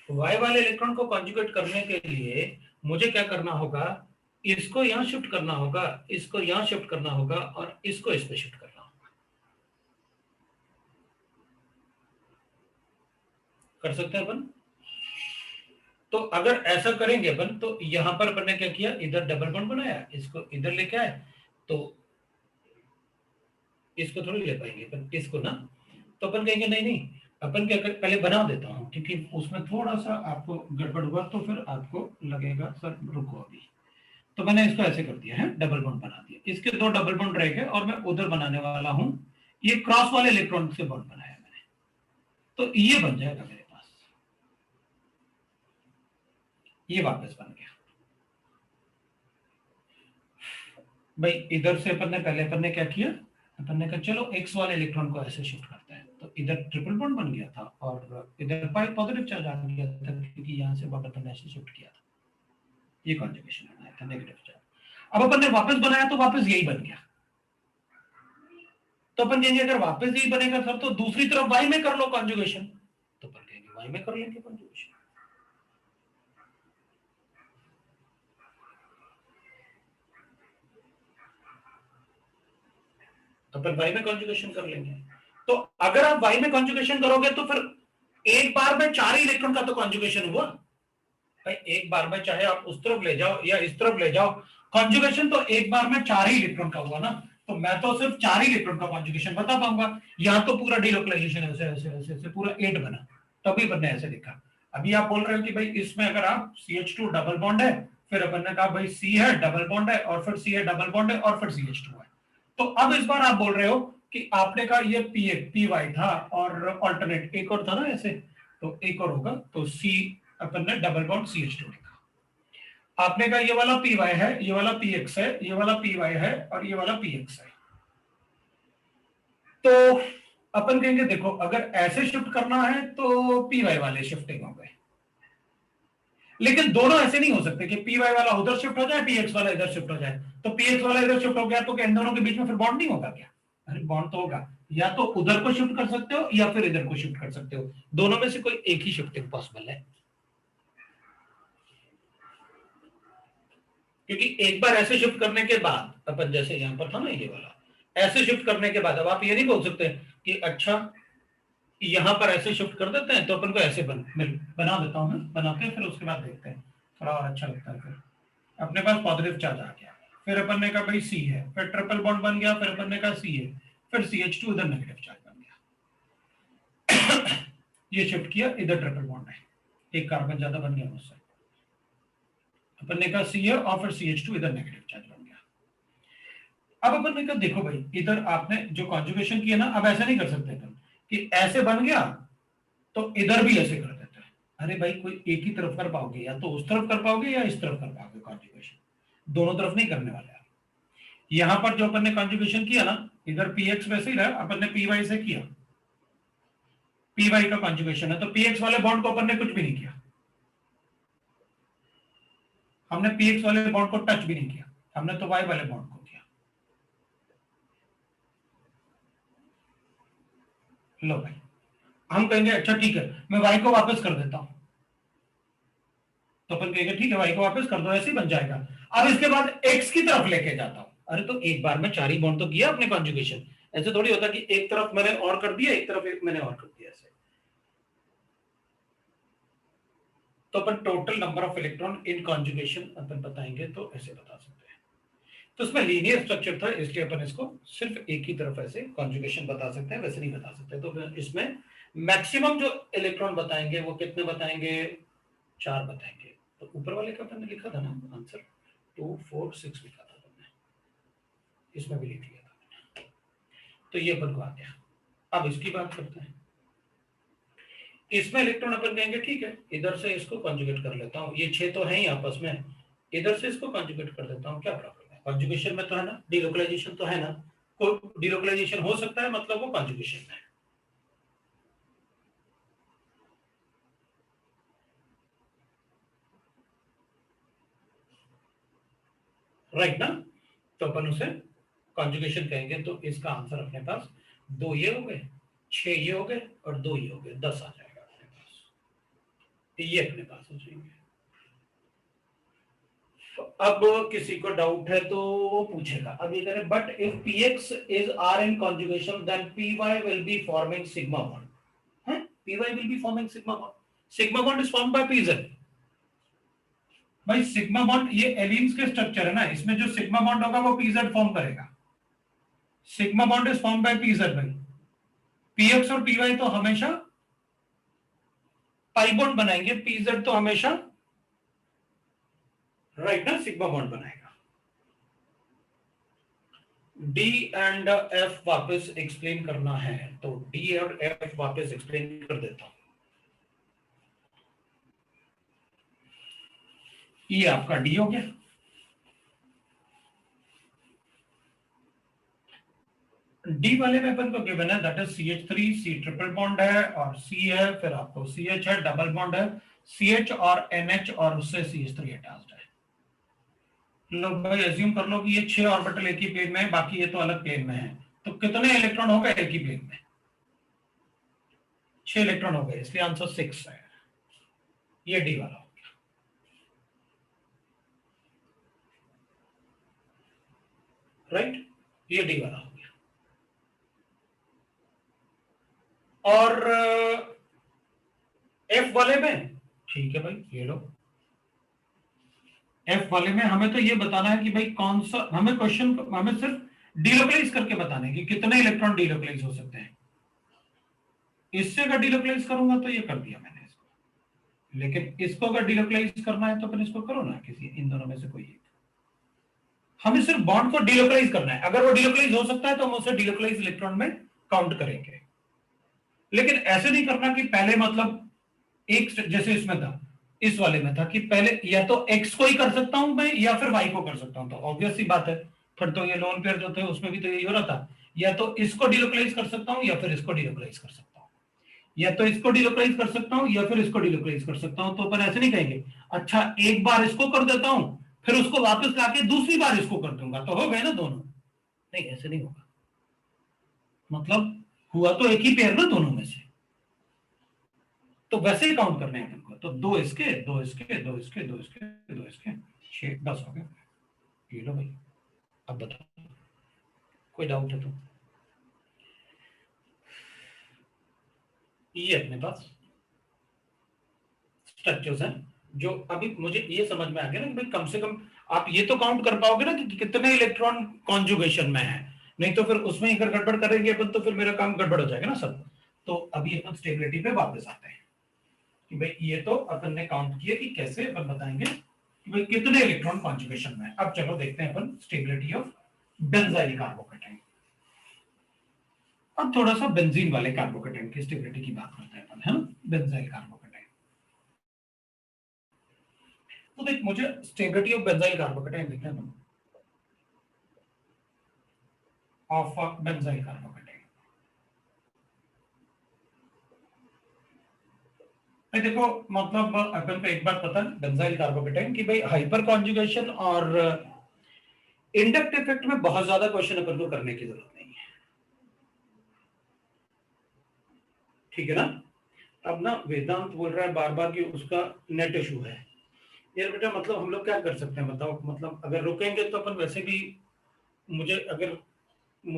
वाई वाले इलेक्ट्रॉन को कॉन्जुगेट करने के लिए मुझे क्या करना होगा, इसको यहां शिफ्ट करना होगा, इसको यहां शिफ्ट करना होगा और इसको इस पे शिफ्ट करना होगा। कर सकते हैं अपन? तो अगर ऐसा करेंगे अपन तो यहां पर अपन ने क्या किया, इधर डबल बॉन्ड बनाया, इसको इधर लेके आए, तो इसको थोड़ी ले पाएंगे अपन इसको ना, तो अपन कहेंगे नहीं नहीं अपन क्या कर, पहले बना देता हूं क्योंकि उसमें थोड़ा सा आपको गड़बड़ हुआ तो फिर आपको लगेगा सर रुको अभी। तो मैंने इसको ऐसे कर दिया है, डबल बॉन्ड बना दिया, इसके दो डबल बॉन्ड रह गए और मैं उधर बनाने वाला हूं, ये क्रॉस वाले इलेक्ट्रॉन से बॉन्ड बनाया मैंने, तो ये बन जाएगा मेरे पास, ये वापस बन गया भाई। इधर से अपन ने पहले अपन ने क्या किया, अपन ने कहा चलो एक्स वाले इलेक्ट्रॉन को ऐसे शिफ्ट करते हैं, तो इधर ट्रिपल बॉन्ड बन गया था और इधर पॉजिटिव चार्ज आ गया था क्योंकि यहां से अपन ने ऐसे शिफ्ट किया था, ये कॉन्जुगेशन बनाया था नेगेटिव चार्ज। अब अपन ने वापस बनाया तो वापस यही बन गया, तो अपन कहेंगे अगर वापस यही बनेगा सर तो दूसरी तरफ वाई में कर लो कॉन्जुगेशन, तो अपन कहेंगे वाई में कर लेंगे कॉन्जुगेशन, तो अपन वाई में कॉन्जुगेशन कर लेंगे। तो अगर आप वाई में कॉन्जुगेशन करोगे तो फिर एक बार में 4 ही इलेक्ट्रॉन का तो कॉन्जुगेशन हुआ भाई, एक बार में चाहे आप उस तरफ ले जाओ या इस तरफ ले जाओ, कॉन्जुगेशन तो एक बार में 4 ही इलेक्ट्रॉन का हुआ ना, तो मैं तो सिर्फ 4 ही इलेक्ट्रॉन का कॉन्जुगेशन बता पाऊंगा, यहां तो पूरा डीलोकलाइजेशन ऐसे ऐसे ऐसे ऐसे पूरा 8 बना, तभी मैंने ऐसे लिखा। अभी आप बोल रहे हो कि भाई इसमें अगर आप CH2 डबल बॉन्ड है, फिर अपन ने कहा भाई C है डबल बॉन्ड है और फिर C है डबल बॉन्ड है और फिर CH2 है, तो अब इस बार आप बोल रहे हो कि आपने कहा ये पी वाई था और ऑल्टरनेट एक और था ना ऐसे, तो एक और होगा, तो सी अपन ने डबल बॉन्ड CH2 लिखा, आपने कहा ये वाला पी वाई है, ये वाला पी एक्स है, ये वाला पी वाई है और ये वाला पी एक्स है, तो अपन कहेंगे देखो अगर ऐसे शिफ्ट करना है तो पी वाई वाले शिफ्टिंग हो गए, लेकिन दोनों ऐसे नहीं हो सकते कि पी वाई वाला उधर शिफ्ट हो जाए, पी एक्स वाला इधर शिफ्ट हो जाए, तो पी एक्स वाला इधर शिफ्ट हो गया तो इन दोनों के बीच में फिर बॉन्ड नहीं होगा क्या? अरे बॉन्ड तो होगा, या तो उधर को शिफ्ट कर सकते हो या फिर इधर को शिफ्ट कर सकते हो, दोनों में से कोई एक ही शिफ्टिंग पॉसिबल है, क्योंकि एक बार ऐसे शिफ्ट करने के बाद अपन जैसे यहां पर था ना ये वाला, ऐसे शिफ्ट करने के बाद अब आप ये नहीं बोल सकते कि अच्छा यहां पर ऐसे शिफ्ट कर देते हैं तो अपन को ऐसे बना देता हूं मैं, बनाते हैं फिर उसके बाद देखते हैं थोड़ा और अच्छा लगता है, फिर अपने पास पॉजिटिव चार्ज आ गया, फिर अपन ने कहा भाई सी है, फिर ट्रिपल बॉन्ड बन गया, फिर अपन ने कहा सी है, फिर CH2 इधर नेगेटिव चार्ज बन गया ये शिफ्ट किया, इधर ट्रिपल बॉन्ड है, एक कार्बन ज्यादा बन गया मुझसे, अपन ने कहा सी है और फिर CH2 इधर नेगेटिव चार्ज बन गया। अब अपन ने कहा देखो भाई इधर आपने जो कॉन्जुगेशन किया ना, अब ऐसे नहीं कर सकते अपन कि ऐसे बन गया तो इधर भी ऐसे कर देते हैं, अरे भाई कोई एक ही तरफ कर पाओगे, या तो उस तरफ कर पाओगे या इस तरफ कर पाओगे कॉन्जुगेशन, दोनों तरफ नहीं करने वाले आप। यहां पर जो अपन ने कॉन्जुगेशन किया ना, इधर px वैसे ही रहा, अपन ने py से किया, py का कॉन्जुगेशन है, तो px वाले बॉन्ड को अपन ने कुछ भी नहीं किया, हमने px वाले बॉन्ड को टच भी नहीं किया, हमने तो y वाले बॉन्ड को किया। लो भाई हम कहेंगे अच्छा ठीक है मैं y को वापस कर देता हूं, तो अपन कहेंगे ठीक है y को वापस कर दो, ऐसे ही बन जाएगा। अब इसके बाद x की तरफ लेके जाता हूं, अरे तो एक बार में 4 ही बॉन्ड तो किया अपने कॉन्जुगेशन, ऐसे थोड़ी होता कि एक तरफ मैंने और कर दिया, एक तरफ मैंने और कर दिया ऐसे, तो अपन total number of electron in conjugation अपन बताएंगे तो ऐसे बता सकते हैं। तो इसमें लीनियर स्ट्रक्चर था इसलिए अपन इसको सिर्फ एक ही तरफ ऐसे कॉन्जुगेशन बता सकते हैं, वैसे नहीं बता सकते, तो इसमें मैक्सिमम जो इलेक्ट्रॉन बताएंगे वो कितने बताएंगे, 4 बताएंगे, तो ऊपर वाले का मैंने लिखा था ना आंसर 2 4 6 लिखा था मैंने, इसमें भी लिख लिया था, तो ये अपन को आ गया। अब इसकी बात करते हैं, इसमें इलेक्ट्रॉन अपन कहेंगे ठीक है इधर से इसको कॉन्जुगेट कर लेता हूं, ये 6 तो है ही आपस में, इधर से इसको कॉन्जुगेट कर देता हूं, क्या प्रॉब्लम है, कॉन्जुगेशन में तो है ना, डीलोकलाइजेशन तो है ना, कोई डीलोकलाइजेशन हो सकता है मतलब वो कॉन्जुगेशन में है। राइट ना, तो अपन उसे कॉन्जुगेशन कहेंगे। तो इसका आंसर अपने पास 2 ये हो गए, 6 ये हो गए और 2 ये हो गए, 10 आ जाएगा अपने पास, ये अपने पास हो जाएंगे। तो अब किसी को डाउट है तो वो पूछेगा। अब ये कह रहे but if px is r in conjugation then py will be forming sigma bond है, py will be forming sigma bond, sigma bond is formed by pz। भाई सिग्मा बॉन्ड ये एलिन्स के स्ट्रक्चर है ना, इसमें जो सिग्मा बॉन्ड होगा वो pz फॉर्म करेगा। Sigma bond is form by pz भाई, px और py तो हमेशा पाई बॉन्ड बनाएंगे, pz तो हमेशा राइट ना सिग्मा बॉन्ड बनाएगा। डी एंड एफ वापस एक्सप्लेन करना है तो डी और एफ वापस एक्सप्लेन कर देता हूं। ये आपका डी हो गया, डी वाले में अपन को गिवन है that is CH3, C triple bond है और C है, फिर आपको CH है, डबल बॉन्ड है, CH और NH और उससे CH3 अटैच्ड है। लो भाई एज्यूम कर लो कि ये 6 ऑर्बिटल एक ही प्लेन में है, बाकी ये तो अलग प्लेन में है, तो कितने इलेक्ट्रॉन हो गए एक ही प्लेन में? 6 इलेक्ट्रॉन हो गए, इसलिए आंसर 6 है। ये डी वाला हो गया, राइट, ये डी वाला हो गया। और एफ वाले में ठीक है भाई, ये लो एफ वाले में हमें तो ये बताना है कि भाई कौन सा, हमें क्वेश्चन हमें सिर्फ डीलोकलाइज करके बताना है कि कितने इलेक्ट्रॉन डीलोकलाइज हो सकते हैं। इससे अगर डीलोकलाइज करूंगा तो ये कर दिया मैंने इसको, लेकिन इसको अगर डीलोकलाइज करना है तो फिर इसको करो ना, किसी इन दोनों में से कोई एक। हमें सिर्फ बॉन्ड को डीलोकलाइज करना है, अगर वो डीलोकलाइज हो सकता है तो हम उसे डीलोकलाइज इलेक्ट्रॉन में काउंट करेंगे। लेकिन ऐसे नहीं करना कि पहले मतलब एक जैसे इसमें था, इस वाले में था कि पहले या तो x को ही कर सकता हूं मैं या फिर y को कर सकता हूं, तो ऑब्वियस सी बात है फिर तो ये लोन पेयर जो थे उसमें भी तो यही हो रहा था, या तो इसको डीलोकलाइज कर सकता हूं या फिर इसको डीलोकलाइज कर सकता हूं, या तो इसको डीलोकलाइज कर सकता हूं या फिर इसको डीलोकलाइज कर सकता हूं। तो अपन ऐसे नहीं कहेंगे अच्छा एक बार इसको कर देता हूं फिर उसको वापस लाके दूसरी बार इसको कर दूंगा तो हो गए ना दोनों, नहीं ऐसे नहीं होगा, मतलब हुआ तो एक ही पेयर ना दोनों में से, तो वैसे ही काउंट करने हैं इनको, तो 2 इसके 2 इसके 2 इसके 2 इसके 2 इसके 6 10 हो गए। ये लो भाई, अब बताओ कोई डाउट है तो? ये अपने पास स्ट्रक्चर्स हैं जो अभी मुझे ये समझ में आ गया ना कि भाई कम से कम आप ये तो काउंट कर पाओगे ना कि कितने इलेक्ट्रॉन कॉन्जुगेशन में है, नहीं तो फिर उसमें ही अगर गड़बड़ करेंगे अपन तो फिर मेरा काम गड़बड़ हो जाएगा ना सब। तो अभी अपन स्टेबिलिटी पे वापस आते हैं कि भाई ये तो अपन ने काउंट किया कि कैसे अपन बताएंगे कि भाई कितने इलेक्ट्रॉन कॉन्जुगेशन में। अब चलो देखते हैं अपन स्टेबिलिटी ऑफ बेंजाइल कार्बोकेटाइन। अब थोड़ा सा बेंजीन वाले कार्बोकेटाइन की स्टेबिलिटी की बात करते हैं अपन, है ना, बेंजाइल कार्बोकेटाइन। तो देख मुझे स्टेबिलिटी ऑफ बेंजाइल कार्बोकेटाइन लिखना है ऑफ बेंजाइल कार्बोकेटाइन। देखो मतलब अपन को एक बात पता है बेंजाइल कार्बोकेटाइन की भाई हाइपर कॉन्जुगेशन और इंडक्ट इफेक्ट में बहुत ज्यादा क्वेश्चन अपन को करने की जरूरत नहीं है, ठीक है ना। अब ना वेदांत बोल रहा है बार बार कि उसका नेट इशू है। यार बेटा मतलब हम लोग क्या कर सकते हैं बताओ, मतलब अगर रुकेंगे तो अपन वैसे भी मुझे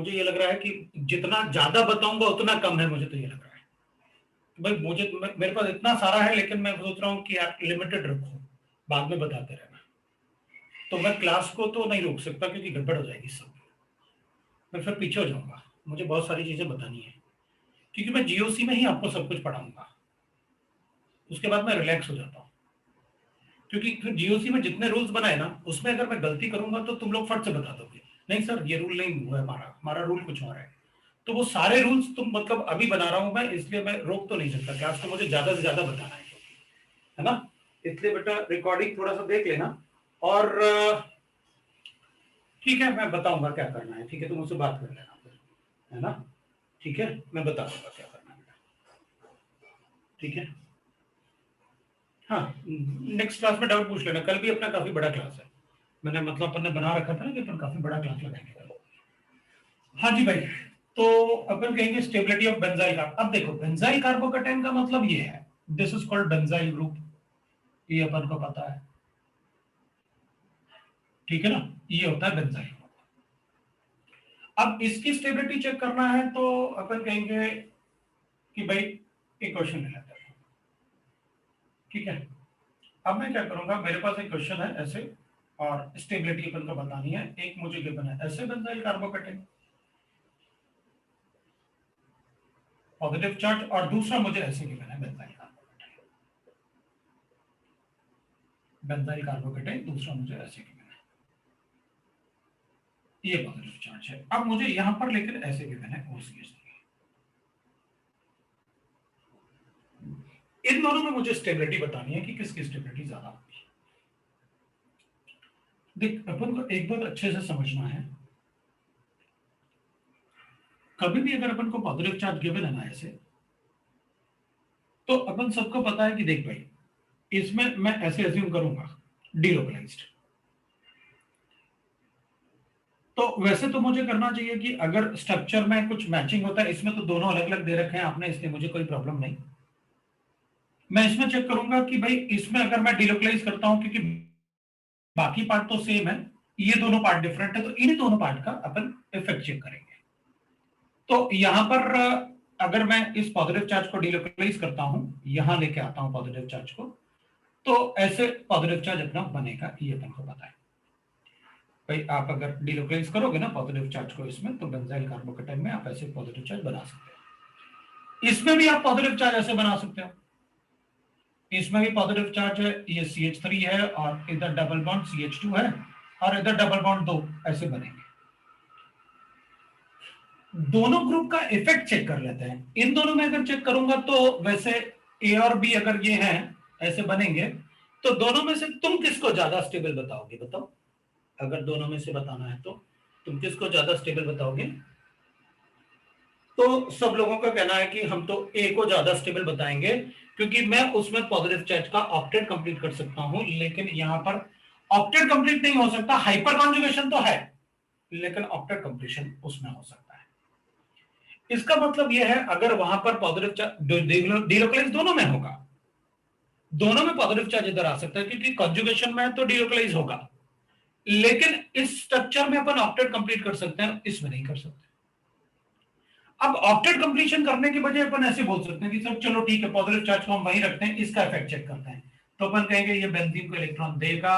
ये लग रहा है कि जितना ज्यादा बताऊंगा उतना कम है, मुझे तो ये लग रहा है भाई मेरे पास इतना सारा है लेकिन मैं सोच रहा हूँ कि आप लिमिटेड रखो, बाद में बताते रहना। तो मैं क्लास को तो नहीं रोक सकता क्योंकि गड़बड़ हो जाएगी सब, मैं फिर पीछे हो जाऊंगा, मुझे बहुत सारी चीजें बतानी है क्योंकि मैं जीओसी में ही आपको सब कुछ पढ़ाऊंगा, उसके बाद मैं रिलैक्स हो जाता हूँ। क्योंकि फिर जीओसी में जितने रूल्स बनाए ना उसमें अगर मैं गलती करूंगा तो तुम लोग फट से बता दोगे नहीं सर ये रूल नहीं हुआ है, हमारा रूल कुछ और है। तो वो सारे रूल्स तुम मतलब अभी बना रहा हूं मैं, इसलिए मैं रोक तो नहीं सकता, क्लास को मुझे ज्यादा से ज्यादा बताना है ना। इसलिए बेटा रिकॉर्डिंग थोड़ा सा देख लेना और ठीक है मैं बताऊंगा क्या करना है, ठीक है तुम मुझसे बात कर लेना फिर, है ना, ठीक है मैं बता दूंगा क्या करना है, ठीक है। हाँ नेक्स्ट क्लास में डाउट पूछ लेना, कल भी अपना काफी बड़ा क्लास है, मैंने मतलब अपन ने बना रखा था ना कि अपन काफी बड़ा क्लास लगाएंगे। हाँ जी भाई, तो अपन कहेंगे स्टेबिलिटी ऑफ बेंजाइल कार्ब। अब देखो बेंजाइल कार्बोकेटाइन का मतलब ये है, this is called benzyl group, ये अपन को पता है, ठीक है ना, ये होता है बेंजाइल। अब इसकी स्टेबिलिटी चेक करना है तो अपन कहेंगे कि भाई एक क्वेश्चन ले लेते हैं, ठीक है। अब मैं क्या करूंगा, मेरे पास एक क्वेश्चन है ऐसे, और स्टेबिलिटी अपन को बतानी है। एक मुझे गिवन है ऐसे बेंजाइल कार्बोकेटाइन पॉजिटिव चार्ज, और दूसरा मुझे ऐसे गिवन है बेंजाइल कार्बोकेटाइन, बेंजाइल कार्बोकेटाइन दूसरा मुझे ऐसे गिवन है, ये पॉजिटिव चार्ज है। अब मुझे यहां पर लेकर ऐसे गिवन है OCH। इन दोनों में मुझे स्टेबिलिटी बतानी है कि किसकी स्टेबिलिटी ज्यादा होगी। देख अपन को एक बात अच्छे से समझना है, कभी भी अगर अपन को पॉजिटिव चार्ज गिवन है ना ऐसे, तो अपन सबको पता है कि देख भाई इसमें मैं ऐसे अज्यूम करूंगा डीलोकलाइज्ड, तो वैसे तो मुझे करना चाहिए कि अगर स्ट्रक्चर में कुछ मैचिंग होता है, इसमें तो दोनों अलग अलग दे रखे हैं आपने, इसलिए मुझे कोई प्रॉब्लम नहीं। मैं इसमें चेक करूंगा कि भाई इसमें अगर मैं डीलोकलाइज करता हूं, क्योंकि बाकी पार्ट तो सेम है, ये दोनों पार्ट डिफरेंट है, तो इन्हीं दोनों पार्ट का अपन इफेक्ट चेक करेंगे। तो यहां पर अगर मैं इस पॉजिटिव चार्ज को डीलोकलाइज करता हूं, यहां लेके आता हूं पॉजिटिव चार्ज को, तो ऐसे पॉजिटिव चार्ज अपना बनेगा, ये अपन को पता है। भाई आप अगर डीलोकलाइज करोगे ना पॉजिटिव चार्ज को इसमें, तो बेंजाइल कार्बोकेटाइन में आप ऐसे पॉजिटिव चार्ज बना सकते हो। इसमें भी आप पॉजिटिव चार्ज ऐसे बना सकते हो, इसमें भी पॉजिटिव चार्ज है, ये CH3 है और इधर डबल बॉन्ड CH2 है, और इधर डबल बॉन्ड 2 ऐसे बनेंगे। दोनों ग्रुप का इफेक्ट चेक कर लेते हैं। इन दोनों में अगर चेक करूंगा तो वैसे ए और बी अगर ये हैं ऐसे बनेंगे, तो दोनों में से तुम किसको ज्यादा स्टेबल बताओगे, बताओ। अगर दोनों में से बताना है तो तुम किसको ज्यादा स्टेबल बताओगे? तो सब लोगों का कहना है कि हम तो ए को ज्यादा स्टेबल बताएंगे, क्योंकि मैं उसमें पॉजिटिव चार्ज का ऑक्टेट कंप्लीट कर सकता हूं, लेकिन यहां पर ऑक्टेट कंप्लीट नहीं हो सकता, हाइपर कॉन्जुगेशन तो है लेकिन ऑक्टेट कंप्लीशन उसमें हो सकता है। इसका मतलब यह है अगर वहां पर पॉजिटिव चार्ज डीलोकलाइज दोनों में होगा, दोनों में पॉजिटिव चार्ज इधर आ सकता है, क्योंकि कॉन्जुगेशन में तो डीलोकलाइज होगा, लेकिन इस स्ट्रक्चर में अपन ऑक्टेट कंप्लीट कर सकते हैं, इसमें नहीं कर सकते। अब ऑक्टेट कंप्लीशन करने की बजाय अपन ऐसे बोल सकते हैं कि सर चलो ठीक है, पॉजिटिव चार्ज को हम वहीं रखते हैं, इसका इफेक्ट चेक करते हैं। तो अपन कहेंगे ये बेंजीन को इलेक्ट्रॉन देगा,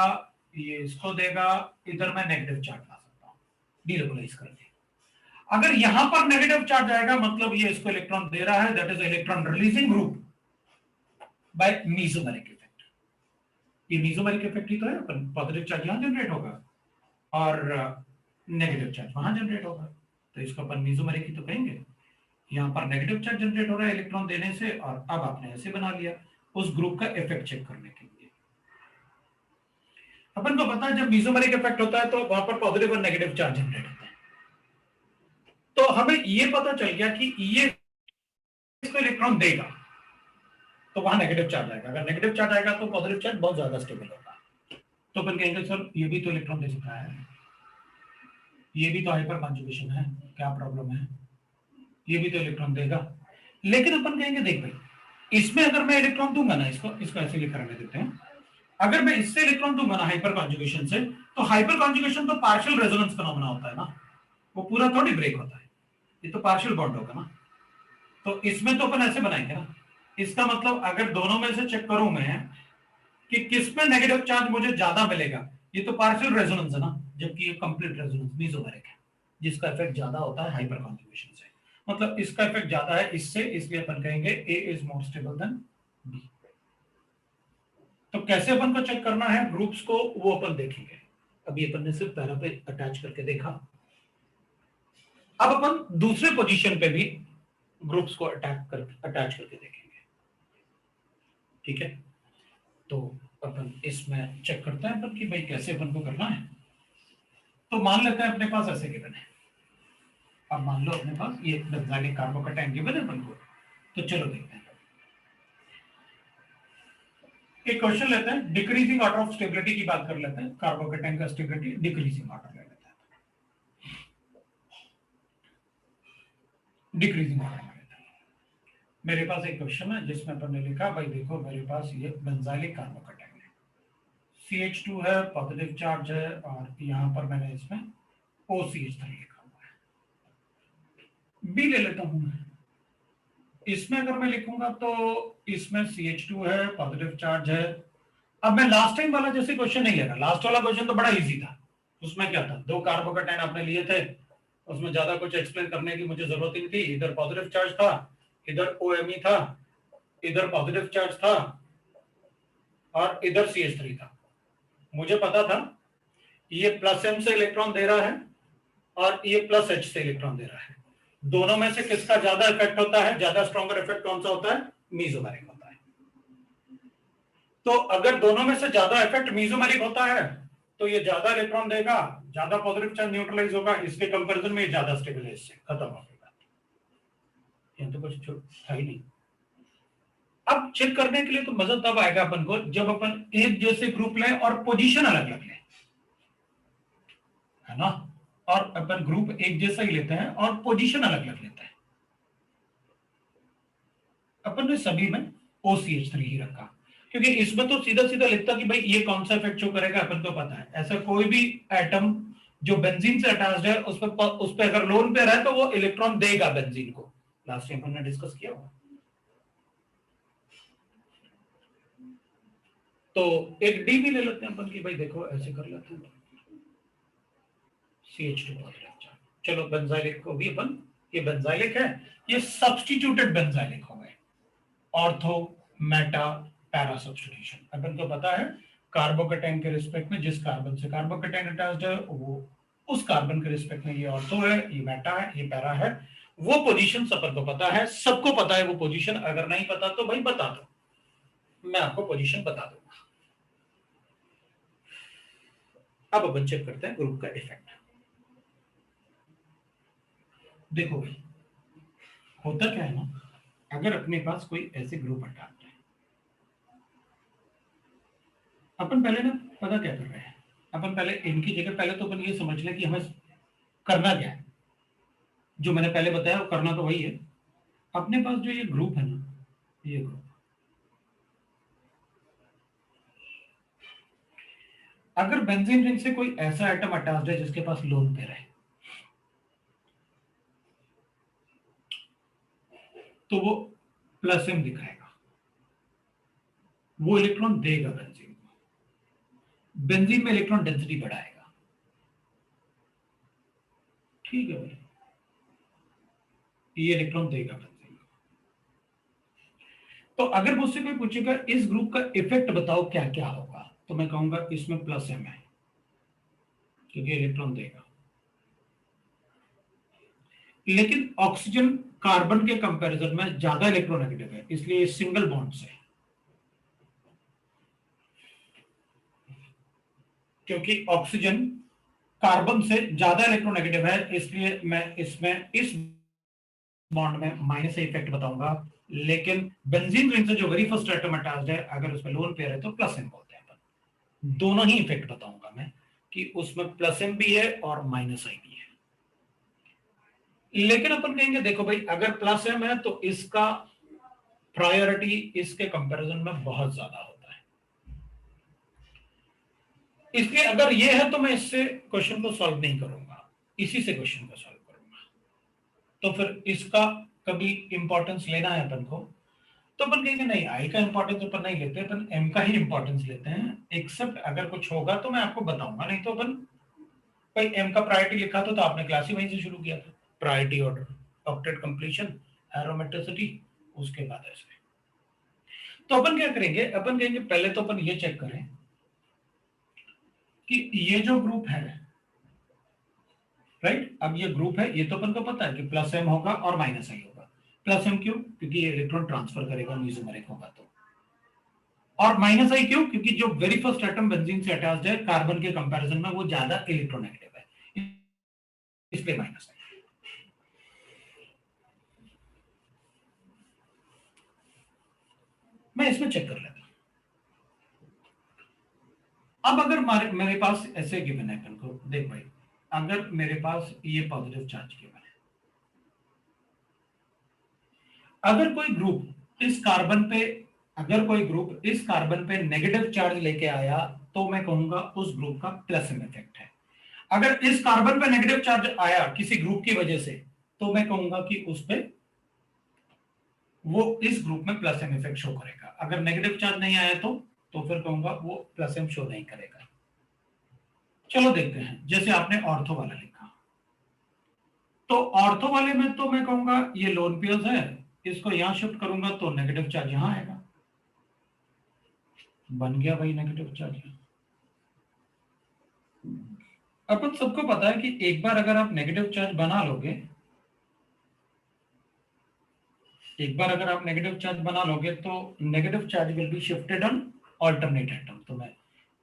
ये इसको देगा, इधर मैं नेगेटिव चार्ज ला सकता हूं डीलोकलाइज करके। अगर यहां पर नेगेटिव चार्ज आएगा मतलब ये इसको इलेक्ट्रॉन दे रहा है, that is electron releasing group by mesomeric effect. ये मीसोमेरिक इफेक्ट ही तो है, अपन पॉजिटिव चार्ज यहां जनरेट होगा और नेगेटिव चार्ज वहां जनरेट होगा, तो इसको अपन मीसोमेरिक ही तो कहेंगे। यहाँ पर नेगेटिव चार्ज जनरेट हो रहा है इलेक्ट्रॉन देने से, और अब आपने ऐसे बना लिया उस ग्रुप का इफेक्ट चेक करने के लिए। अपन को पता है जब मीसोमेरिक इफेक्ट होता है तो वहां पर पॉजिटिव और नेगेटिव चार्ज जनरेट होता है, तो हमें ये पता चल गया कि ये इसको इलेक्ट्रॉन देगा तो वहां नेगेटिव चार्ज आएगा, अगर नेगेटिव चार्ज आएगा तो पॉजिटिव चार्ज बहुत ज्यादा स्टेबल होगा। तो अपन कहेंगे सर ये भी तो इलेक्ट्रॉन दे सकता है, ये भी तो हाइपर कॉन्जुगेशन है, क्या प्रॉब्लम है, ये भी तो इलेक्ट्रॉन देगा। लेकिन अपन कहेंगे देख भाई इसमें अगर मैं इलेक्ट्रॉन दूंगा ना, इसको इसको ऐसे लिख करने देते हैं, अगर मैं इससे इलेक्ट्रॉन दूंगा ना हाइपर कॉन्जुगेशन से, तो हाइपर कॉन्जुगेशन तो पार्शियल रेजोनेंस फिनोमेना होता है ना, वो पूरा थोड़ी ब्रेक होता है, ये तो पार्शियल बॉन्ड होगा ना। तो इसमें तो अपन ऐसे बनाएंगे ना, इसका मतलब अगर दोनों में से चेक करूं मैं कि किस में नेगेटिव चार्ज मुझे ज्यादा मिलेगा, ये तो पार्शियल रेजोनेंस है ना, जबकि ये कंप्लीट रेजोनेंस मीसोमेरिक है, जिसका इफेक्ट ज्यादा होता है हाइपर कॉन्जुगेशन से, मतलब इसका इफेक्ट ज्यादा है इससे, इसलिए अपन कहेंगे A is more stable than B. तो कैसे अपन को चेक करना है ग्रुप्स को वो अपन देखेंगे, अभी अपन ने सिर्फ पैरा पे अटैच करके देखा, अब अपन दूसरे पोजीशन पे भी ग्रुप्स को अटैच करके देखेंगे, ठीक है। तो अपन इसमें चेक करते हैं अपन कि भाई कैसे अपन को करना है। तो मान लेते हैं अपने पास ऐसे गिवन है, अब मान लो अपने पास ये बेंजाइलिक कार्बोकेटाइन गिवन है अपन को, तो चलो देखते हैं। एक क्वेश्चन लेते हैं, डिक्रीजिंग ऑर्डर ऑफ स्टेबिलिटी की बात कर लेते हैं। कार्बोकेटाइन का स्टेबिलिटी डिक्रीजिंग ऑर्डर ले लेते हैं, डिक्रीजिंग ऑर्डर में लेते हैं। मेरे पास एक क्वेश्चन है जिसमें अपन ने लिखा भाई देखो मेरे पास ये बेंजाइलिक कार्बोकेटाइन है, CH2 है, पॉजिटिव चार्ज है, और यहां पर मैंने इसमें OCH3 लिखा हुआ है। बी ले लेता हूं मैं। इसमें अगर मैं लिखूंगा तो इसमें CH2 है, पॉजिटिव चार्ज है। अब मैं लास्ट टाइम वाला जैसे क्वेश्चन नहीं ले रहा, लास्ट वाला क्वेश्चन तो बड़ा इजी था। उसमें क्या था, दो कार्बोकेटाइन आपने लिए थे, उसमें ज्यादा कुछ एक्सप्लेन करने की मुझे जरूरत ही नहीं थी। इधर पॉजिटिव चार्ज था, इधर OMe था, इधर पॉजिटिव चार्ज था, और इधर CH3 था। मुझे पता था ये प्लस M से इलेक्ट्रॉन दे रहा है और ये प्लस H से इलेक्ट्रॉन दे रहा है। दोनों में से किसका ज्यादा इफेक्ट होता है, ज्यादा स्ट्रॉन्गर इफेक्ट कौन सा होता है, मीजोमेरिक होता है। तो अगर दोनों में से ज्यादा इफेक्ट मीजोमेरिक होता है तो ये ज्यादा इलेक्ट्रॉन देगा, ज्यादा पॉजिटिव चार्ज न्यूट्रलाइज होगा, इसके कंपैरिजन में ज्यादा स्टेबल है, इससे खत्म हो गया। ये तो कुछ है ही नहीं। अब चेक करने के लिए तो मजा तब आएगा अपन को जब अपन एक जैसे ग्रुप लें और पोजीशन अलग अलग लें, है ना। और अपन ग्रुप एक जैसा ही लेते हैं और पोजीशन अलग अलग लेते हैं। अपन ने सभी में OCH3 ही रखा, क्योंकि इसमें तो सीधा सीधा लिखता कि भाई ये कौन सा इफेक्ट शो करेगा, अपन को पता है। ऐसा कोई भी एटम जो बेंजीन से अटैच्ड है उस पर अगर लोन पेयर है तो वो इलेक्ट्रॉन देगा बेंजीन को। लास्ट टाइम हमने डिस्कस किया हुआ। तो एक डी भी ले लेते हैं अपन की, भाई देखो ऐसे कर लेते हैं, CH2 पॉजिटिव चार्ज। चलो बेंजाइलिक को भी अपन, ये बेंजाइलिक है, ये सब्स्टिट्यूटेड बेंजाइलिक हो गए। Ortho meta para substitution. अपन को पता है कार्बोकेटाइन के रिस्पेक्ट में जिस कार्बन से कार्बोकेटाइन अटैच्ड है वो उस कार्बन के रिस्पेक्ट में ये ऑर्थो है, ये मेटा है, ये पैरा है। वो पोजीशन अपन को पता है, सबको पता है वो पोजीशन। अगर नहीं पता तो भाई बता दो, मैं आपको पोजीशन बता दूंगा। अब अपन चेक करते हैं ग्रुप का इफेक्ट। देखो भाई होता क्या है ना, अगर अपने पास कोई ऐसे ग्रुप अटैच्ड है, अपन पहले ना पता क्या कर रहे हैं, अपन पहले इनकी जगह पहले तो अपन ये समझ लें कि हमें करना क्या है। जो मैंने पहले बताया वो करना तो वही है। अपने पास जो ये ग्रुप है ना, ये ग्रुप, अगर बेंजीन रिंग से कोई ऐसा आइटम अटैच्ड है जिसके पास लोन पेयर है, तो वो प्लस M दिखाएगा, वो इलेक्ट्रॉन देगा बेंजीन को, बेंजीन में इलेक्ट्रॉन डेंसिटी बढ़ाएगा। ठीक है भाई, ये इलेक्ट्रॉन देगा बेंजीन को। तो अगर मुझसे कोई पूछेगा इस ग्रुप का इफेक्ट बताओ क्या क्या होगा, तो मैं कहूंगा इसमें प्लस M है क्योंकि इलेक्ट्रॉन देगा। लेकिन ऑक्सीजन कार्बन के कंपैरिजन में ज्यादा इलेक्ट्रोनेगेटिव है, इसलिए सिंगल बॉन्ड से, क्योंकि ऑक्सीजन कार्बन से ज्यादा इलेक्ट्रोनेगेटिव है, इसलिए मैं इसमें इस बॉन्ड में माइनस से इफेक्ट बताऊंगा। लेकिन बेंजीन रिंग से जो वेरी फर्स्ट एटम अटैच्ड है, अगर उसमें लोन पेयर है तो प्लस M बोलते हैं अपन। दोनों ही इफेक्ट बताऊंगा मैं कि उसमें प्लस M भी है और माइनस I भी है। लेकिन अपन कहेंगे देखो भाई अगर प्लस M है तो इसका प्रायोरिटी इसके कंपैरिजन में बहुत ज्यादा होता है, इसलिए अगर ये है तो मैं इससे क्वेश्चन को सॉल्व नहीं करूंगा, इसी से क्वेश्चन को सॉल्व करूंगा। तो फिर इसका कभी इंपॉर्टेंस लेना है अपन को, तो अपन कहेंगे नहीं I का इंपॉर्टेंस अपन नहीं लेते, अपन M का ही इंपॉर्टेंस लेते हैं। एक्सेप्ट अगर कुछ होगा तो मैं आपको बताऊंगा, नहीं तो अपन भाई M का प्रायोरिटी लिखा तो आपने क्लास ही वहीं से शुरू किया था। प्रायोरिटी ऑर्डर, ऑक्टेट कंप्लीशन, एरोमेट्रिसिटी, उसके बाद ऐसे। तो अपन क्या करेंगे, अपन कहेंगे पहले तो अपन ये चेक करें कि ये जो ग्रुप है, राइट, अब ये ग्रुप है, ये तो अपन को पता है कि प्लस M होगा और माइनस I होगा। प्लस M क्यों, क्योंकि ये इलेक्ट्रॉन ट्रांसफर करेगा मीजोमेरिक होगा तो, और माइनस I क्यों, क्योंकि जो वेरी फर्स्ट एटम बेंजीन से अटैच्ड है कार्बन के कंपैरिजन में वो ज्यादा इलेक्ट्रोनेगेटिव है, इसलिए माइनस I। मैं इसमें चेक कर लेता हूं, अब अगर मेरे पास ऐसे गिवन है अपन को, देख भाई, अगर मेरे पास ये पॉजिटिव चार्ज गिवन है, अगर कोई ग्रुप इस कार्बन पे नेगेटिव चार्ज लेके आया तो मैं कहूंगा उस ग्रुप का प्लस एम इफेक्ट है। अगर इस कार्बन पे नेगेटिव चार्ज आया किसी ग्रुप की वजह से तो मैं कहूंगा कि उस पे वो इस ग्रुप में प्लस एम इफेक्ट शो करेगा। अगर नेगेटिव चार्ज नहीं आया तो फिर कहूंगा वो प्लस एम शो नहीं करेगा। चलो देखते हैं, जैसे आपने ऑर्थो वाला लिखा, तो ऑर्थो वाले में तो मैं कहूंगा ये लोन पेयर्स है, इसको यहां शिफ्ट करूंगा तो नेगेटिव चार्ज यहां आएगा, बन गया भाई नेगेटिव चार्ज। अपन सबको पता है कि एक बार अगर आप नेगेटिव चार्ज बना लोगे, तो negative charge will be shifted on alternate atom. तो मैं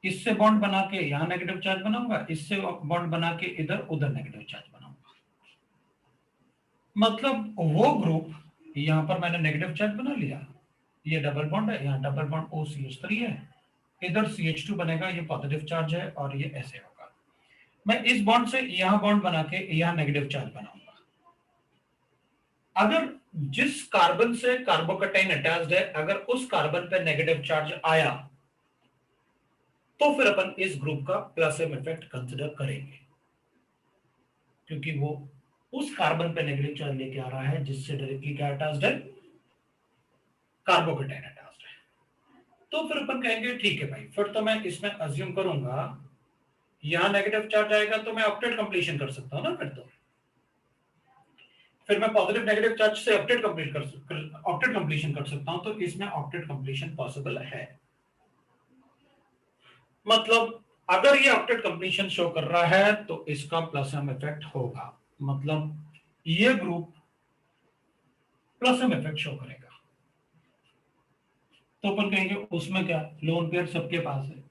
इससे बॉन्ड बना के यहां नेगेटिव चार्ज बनाऊंगा, इससे बॉन्ड बना के इधर उधर नेगेटिव चार्ज बनाऊंगा। मतलब वो ग्रुप, यहां पर मैंने नेगेटिव चार्ज बना लिया, ये डबल बॉन्ड है, यहाँ डबल बॉन्ड OCH3 है, इधर CH2 बनेगा, ये पॉजिटिव चार्ज है और ये ऐसे होगा। मैं इस बॉन्ड से यहां बॉन्ड बना के यहां नेगेटिव चार्ज बनाऊंगा। अगर जिस कार्बन से कार्बोकैटायन अटैच्ड है, अगर उस कार्बन पे नेगेटिव चार्ज आया तो फिर अपन इस ग्रुप का प्लस एम इफेक्ट कंसिडर करेंगे, क्योंकि वो उस कार्बन पे नेगेटिव चार्ज लेके आ रहा है जिससे डायरेक्टली क्या अटैच्ड है, कार्बोकैटायन अटैच्ड है। तो फिर अपन कहेंगे ठीक है भाई, फिर तो मैं इसमें अज्यूम करूंगा यहां नेगेटिव चार्ज आएगा तो मैं ऑक्टेट कंप्लीशन कर सकता हूं ना, फिर मैं पॉजिटिव नेगेटिव चार्ज से ऑक्टेट कंप्लीशन कर सकता हूं, तो इसमें ऑक्टेट कंप्लीशन पॉसिबल है। मतलब अगर ये ऑक्टेट कंप्लीशन शो कर रहा है तो इसका प्लस एम इफेक्ट होगा, मतलब ये group plus M effect show करेगा। तो अपन कहेंगे उसमें क्या, लोन पेयर सबके पास है,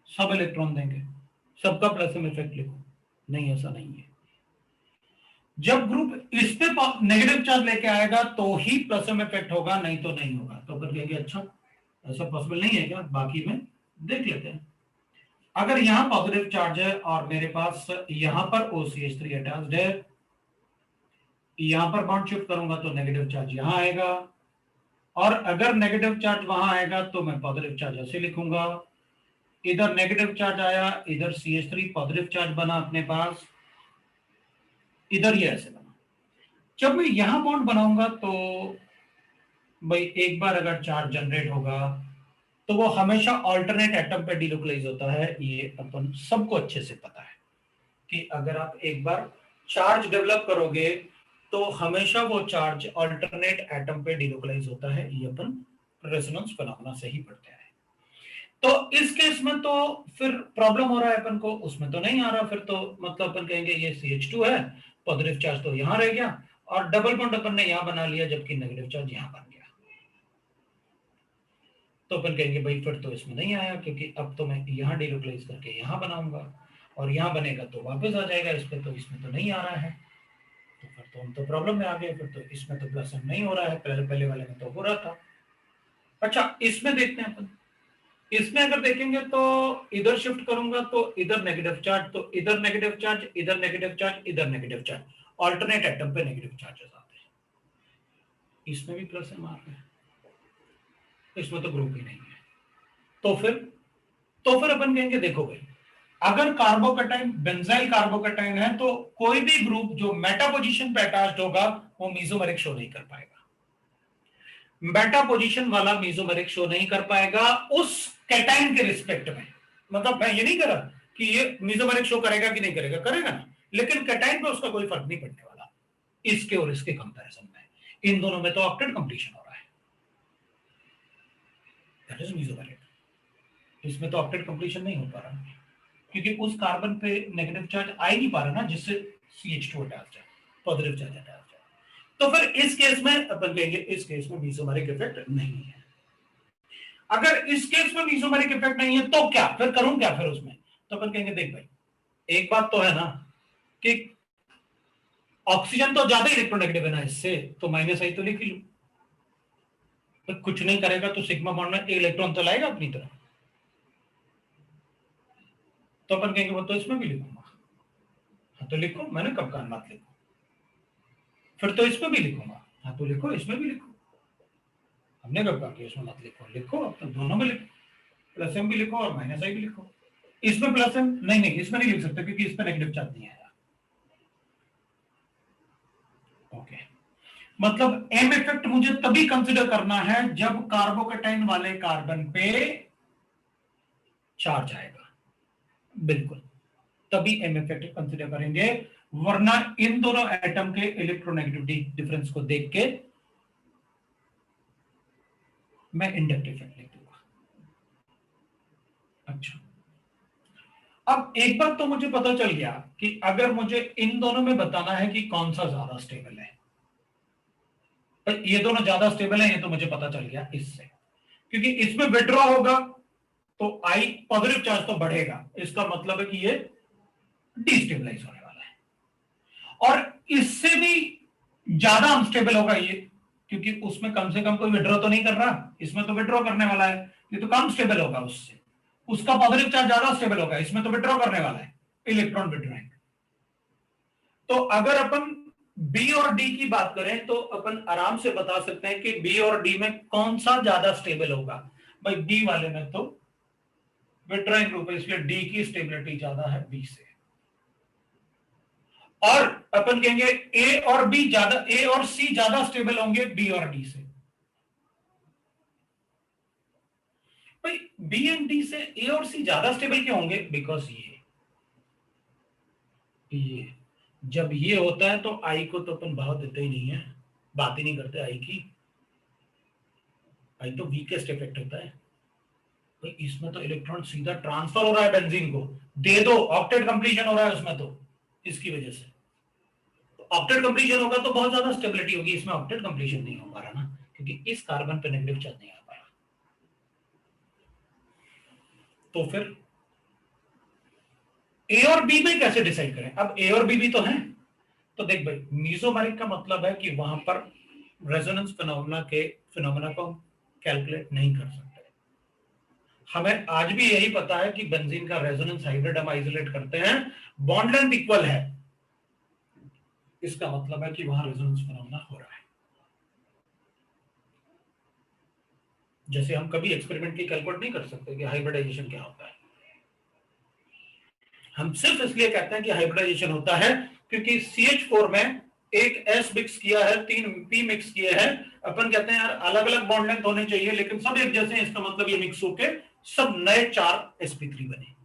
सब इलेक्ट्रॉन देंगे, सबका प्लस एम इफेक्ट लिखो, नहीं ऐसा नहीं है। जब ग्रुप इस पे नेगेटिव चार्ज लेके आएगा तो ही प्लस एम इफेक्ट होगा, नहीं तो नहीं होगा। तो अपन कहेंगे अच्छा ऐसा पॉसिबल नहीं है क्या, बाकी में देख लेते हैं। अगर यहां पॉजिटिव चार्ज है और मेरे पास यहां पर OCH3 अटैच्ड है, यहां पर बॉन्ड शिफ्ट करूंगा तो नेगेटिव चार्ज यहां आएगा, और अगर नेगेटिव चार्ज वहां आएगा तो मैं पॉजिटिव चार्ज ऐसे लिखूंगा, इधर नेगेटिव चार्ज आया, इधर CH3 पॉजिटिव चार्ज बना अपने पास, इधर ये ऐसे बना। जब मैं यहां बॉन्ड बनाऊंगा तो भाई एक बार अगर चार्ज जनरेट होगा तो वो हमेशा अल्टरनेट एटम पे डिलोकलाइज होता है। ये अपन सबको अच्छे से पता है कि अगर आप एक बार चार्ज डेवलप करोगे तो हमेशा वो चार्ज अल्टरनेट एटम पे डिलोकलाइज होता है। ये अपन रेजोनेंस फिनोमेना से ही पढ़ते हैं। तो इस केस में तो फिर प्रॉब्लम हो रहा है अपन को, उसमें तो नहीं आ रहा, फिर तो मतलब अपन कहेंगे ये CH2 है, पॉजिटिव चार्ज तो यहां रह गया और डबल बॉन्ड अपन ने यहां बना लिया जबकि नेगेटिव चार्ज यहां बन गया। तो अपन कहेंगे भाई फिर तो इसमें नहीं आया, क्योंकि अब तो मैं यहां डिलोकलाइज करके यहां बनाऊंगा और यहां बनेगा तो वापस आ जाएगा इस पे, तो इसमें तो नहीं आ रहा है, तो फिर तो हम तो प्रॉब्लम में आ गए। फिर तो इसमें तो प्लस एम नहीं हो रहा है, पहले वाले में तो हो रहा था। अच्छा इसमें देखते हैं अपन, इसमें अगर देखेंगे तो इधर शिफ्ट करूंगा तो इधर नेगेटिव चार्ज, तो इधर नेगेटिव चार्ज, इधर नेगेटिव चार्ज, इधर नेगेटिव चार्ज, ऑल्टरनेट एटम पे नेगेटिव चार्जेस आते हैं। इसमें भी प्लस एम आ रहा है, इसमें तो ग्रुप ही नहीं है। तो फिर अपन कहेंगे देखो भाई, अगर कार्बोकैटायन बेंजाइल कार्बोकैटायन है तो कोई भी ग्रुप जो मेटा पोजीशन पे अटैच्ड होगा वो मेसोमेरिक शो नहीं कर पाएगा। मेटा पोजीशन वाला मेसोमेरिक शो नहीं कर पाएगा उस कैटायन के रिस्पेक्ट में। मतलब मैं ये नहीं कर रहा कि ये मेसोमेरिक शो करेगा कि नहीं करेगा, करेगा ना, लेकिन कैटायन पे उसका कोई फर्क नहीं पड़ने वाला इसके और इसके कंपैरिजन में। इन दोनों में तो ऑक्टेट कंप्लीशन हो रहा है, दैट इज मेसोमेरिक। इसमें तो ऑक्टेट कंप्लीशन नहीं हो पा रहा क्योंकि उस कार्बन पे नेगेटिव चार्ज आ ही नहीं पा रहा ना जिससे CH2 अटैच्ड है, पॉजिटिव चार्ज अटैच्ड है। तो फिर इस केस में अपन कहेंगे इस केस में मेसोमेरिक इफेक्ट नहीं है। अगर इस केस में मेसोमेरिक इफेक्ट नहीं है तो क्या फिर करूं क्या फिर उसमें, तो अपन कहेंगे देख भाई एक बात तो है ना कि ऑक्सीजन तो ज्यादा इलेक्ट्रोनेगेटिव है ना इससे, तो -I तो लिख ही लूं, तो कुछ नहीं करेगा तो सिग्मा बॉन्ड में एक इलेक्ट्रॉन तो लाएगा अपनी तरफ। तो अपन कहेंगे वो तो इसमें भी लिखूंगा। हाँ तो लिखो, मैंने कब कहा मत लिखो। फिर तो इसमें भी लिखूंगा। हाँ तो लिखो, इसमें भी लिखो। हमने कब कहा कि इसमें मत लिखो, लिखो अब तो दोनों में लिखो, प्लस एम भी लिखो और माइनस आई भी लिखो। इसमें प्लस एम नहीं, नहीं इसमें नहीं लिख सकते क्योंकि इसमें नेगेटिव चार्ज नहीं आएगा। ओके, मतलब एम इफेक्ट मुझे तभी कंसिडर करना है जब कार्बोकेटाइन वाले कार्बन पे चार्ज आएगा, बिल्कुल तभी एम इफेक्ट कंसिडर करेंगे, वरना इन दोनों एटम के इलेक्ट्रोनेगेटिविटी डिफरेंस को देख के मैं इंडक्टिव इफेक्ट लिख दूंगा। अच्छा, अब एक बात तो मुझे पता चल गया कि अगर मुझे इन दोनों में बताना है कि कौन सा ज्यादा स्टेबल है, तो ये दोनों ज्यादा स्टेबल है, ये तो मुझे पता चल गया इससे, क्योंकि इसमें विड्रॉ होगा तो आई पॉजिटिव चार्ज तो बढ़ेगा, इसका मतलब है कि ये डिस्टेबलाइज होने वाला है। और इससे भी ज्यादा अनस्टेबल होगा ये, क्योंकि उसमें कम से कम कोई विड्रॉ तो नहीं कर रहा, इसमें तो विड्रॉ करने वाला है, ये तो कम स्टेबल होगा उससे, उसका पॉजिटिव चार्ज ज्यादा स्टेबल होगा, इसमें तो विड्रॉ करने वाला है, इलेक्ट्रॉन विड्रॉइंग। तो अगर अपन बी और डी की बात करें तो अपन आराम से बता सकते हैं कि बी और डी में कौन सा ज्यादा स्टेबल होगा। भाई डी वाले में तो विड्रॉइंग ग्रुप है, इसलिए डी की स्टेबिलिटी ज्यादा है बी से। और अपन कहेंगे ए और बी ज्यादा, ए और सी ज्यादा स्टेबल होंगे बी और डी से। भाई बी एंड डी से ए और सी ज्यादा स्टेबल क्यों होंगे? बिकॉज ये जब ये होता है तो आई को तो अपन भाव देते ही नहीं है, बात ही नहीं करते आई की, आई तो वीकेस्ट इफेक्ट होता है। भाई इसमें तो इलेक्ट्रॉन सीधा ट्रांसफर हो रहा है बेंजीन को, दे दो, ऑक्टेट कंप्लीशन हो रहा है उसमें, तो इसकी वजह से ऑक्टेट कंप्लीशन होगा तो बहुत ज्यादा स्टेबिलिटी होगी, इसमें ऑक्टेट कंप्लीशन नहीं हो पा रहा ना, क्योंकि इस कार्बन पे नेगेटिव चार्ज नहीं आ पा रहा। तो फिर ए और बी में कैसे डिसाइड करें? अब ए और बी भी तो हैं, तो देख भाई मीसोमेरिक का मतलब है कि वहां पर रेजोनेंस फिनोमेना को कैलकुलेट नहीं कर सकते। हमें आज भी यही पता है कि बेंजीन का रेजोनेंस हाइब्रिड हम आइसोलेट करते हैं, बॉन्ड लेंथ इक्वल है, इसका मतलब है कि वहां रेजोनेंस फिनोमेना हो रहा है। जैसे हम कभी एक्सपेरिमेंट की कैलकुलेट नहीं कर सकते कि हाइब्रिडाइजेशन क्या होता है, हम सिर्फ इसलिए कहते हैं कि हाइब्रिडाइजेशन होता है क्योंकि CH4 में एक S मिक्स किया है, 3 P मिक्स किए हैं, अपन कहते हैं यार अलग अलग बॉन्ड लेंथ होने चाहिए लेकिन सब एक जैसे हैं, इसका मतलब ये मिक्स होके सब नए 4 sp3 बने।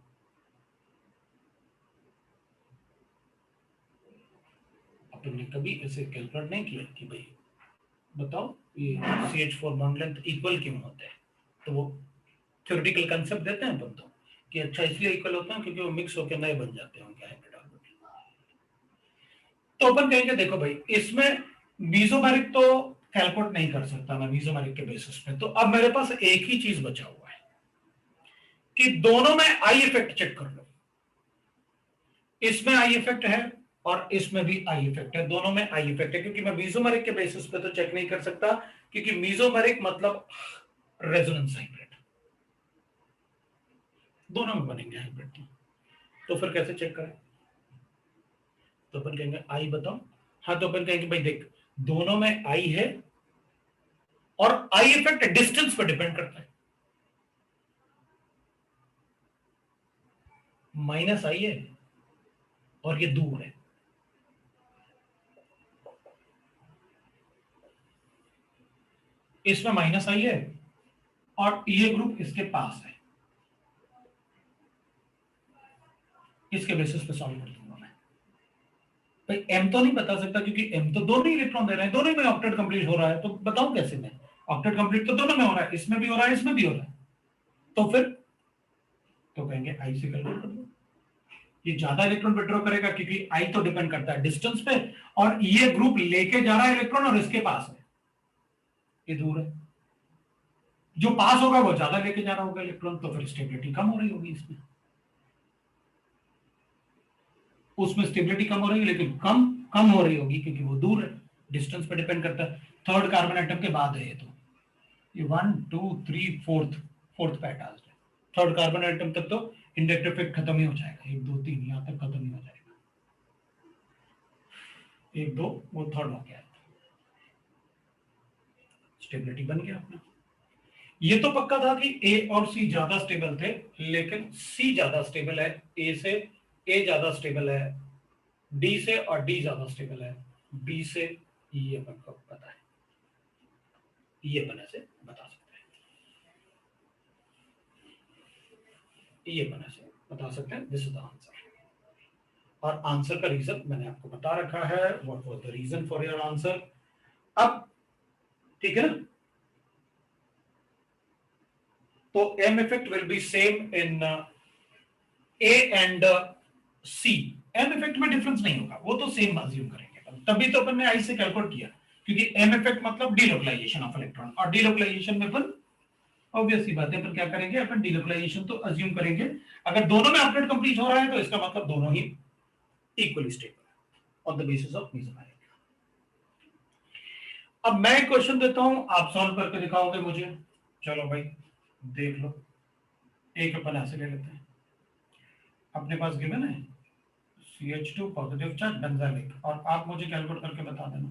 अपन ने कभी ऐसे कैलकुलेट नहीं किया कि भाई बताओ ये CH4 बॉन्ड लेंथ इक्वल क्यों होते हैं, तो वो थ्योरेटिकल कांसेप्ट देते हैं अपन तो कि अच्छा इसलिए इक्वल होते हैं क्योंकि वो मिक्स होकर नए बन जाते हैं क्या है। तो अपन कहेंगे देखो भाई इसमें मीसोमेरिक तो कैलकुलेट नहीं कर सकता मैं मीसोमेरिक के बेसिस पे, तो अब मेरे पास एक ही चीज बचा हुआ है कि दोनों में आई इफेक्ट चेक कर लो। इसमें आई इफेक्ट है और इसमें भी आई इफेक्ट है, दोनों में आई इफेक्ट है, क्योंकि मैं मीसोमेरिक के बेसिस पे तो चेक नहीं कर सकता क्योंकि मीसोमेरिक मतलब रेजोनेंस हाइब्रिड, दोनों में बनेंगे हाइब्रिड। तो फिर कैसे चेक करें? तो अपन कहेंगे आई बताओ। हाँ तो अपन कहेंगे भाई देख दोनों में आई है और आई इफेक्ट डिस्टेंस पर डिपेंड करता है, माइनस आई है और ये दूर है, इसमें माइनस आई है और ये ग्रुप इसके पास है, इसके बेसिस पे सॉल्व कर दूंगा मैं। भाई एम तो नहीं बता सकता क्योंकि एम तो दोनों ही इलेक्ट्रॉन दे रहे हैं, दोनों में ऑक्टेट कंप्लीट हो रहा है, तो बताऊं कैसे मैं? ऑक्टेट कंप्लीट तो दोनों में हो रहा है, इसमें भी हो रहा है इसमें भी हो रहा है, तो फिर तो कहेंगे आई से कैलकुलेट कर दो। ये ज्यादा इलेक्ट्रॉन विड्रॉ करेगा क्योंकि आई तो डिपेंड करता है डिस्टेंस पे, और ये ग्रुप लेके जा रहा है इलेक्ट्रॉन और इसके पास है, ये दूर है, जो पास होगा वो ज्यादा लेके जा रहा होगा इलेक्ट्रॉन, तो फिर स्टेबिलिटी कम हो रही होगी इसमें, उसमें स्टेबिलिटी कम हो रही है लेकिन कम कम हो रही होगी क्योंकि वो दूर है, डिस्टेंस पे डिपेंड करता है। थर्ड कार्बन एटम के बाद है ये, तो ये 1 2 3 फोर्थ पे अटैच्ड है, थर्ड कार्बन एटम तक तो इंडायरेक्ट इफेक्ट खत्म ही हो जाएगा, 1 2 3 यहाँ तक खत्म ही हो जाएगा, 1 2 वो थर्ड हो गया, स्टेबिलिटी बन गया अपना। ये तो पक्का था कि ए और सी ज्यादा स्टेबल थे, लेकिन सी ज्यादा स्टेबल है ए से, ए ज्यादा स्टेबल है डी से, और डी ज्यादा स्टेबल है बी से। ये अपन को पता है, ये अपन ऐसे बता सकते हैं, ये अपन ऐसे बता सकते हैं, दिस इज द आंसर। और आंसर का रीजन मैंने आपको बता रखा है, what was the reason for your answer. अब ठीक है ना, तो M effect will be same in A and C. M effect में डिफरेंस नहीं होगा, वो तो सेम अज्यूम करेंगे, तभी तो अपन ने आई से कैलकुलेट किया, क्योंकि एम इफेक्ट मतलब डीलोकलाइजेशन ऑफ इलेक्ट्रॉन, और डीलोकलाइजेशन में अपन ऑब्वियस सी बात है, अपन क्या करेंगे, अपन डीलोकलाइजेशन तो अज्यूम करेंगे। अगर दोनों में अपडेट कंप्लीट हो रहा है तो इसका मतलब दोनों ही equally stable on the basis of mesomeric. अब मैं एक क्वेश्चन देता हूं, आप सॉल्व करके दिखाओगे मुझे। चलो भाई देख लो, एक अपन ऐसे ले लेते हैं, अपने पास गिवन है CH2 पॉजिटिव चार्ज बेंजाइलिक, और आप मुझे कैलकुलेट करके बता देना।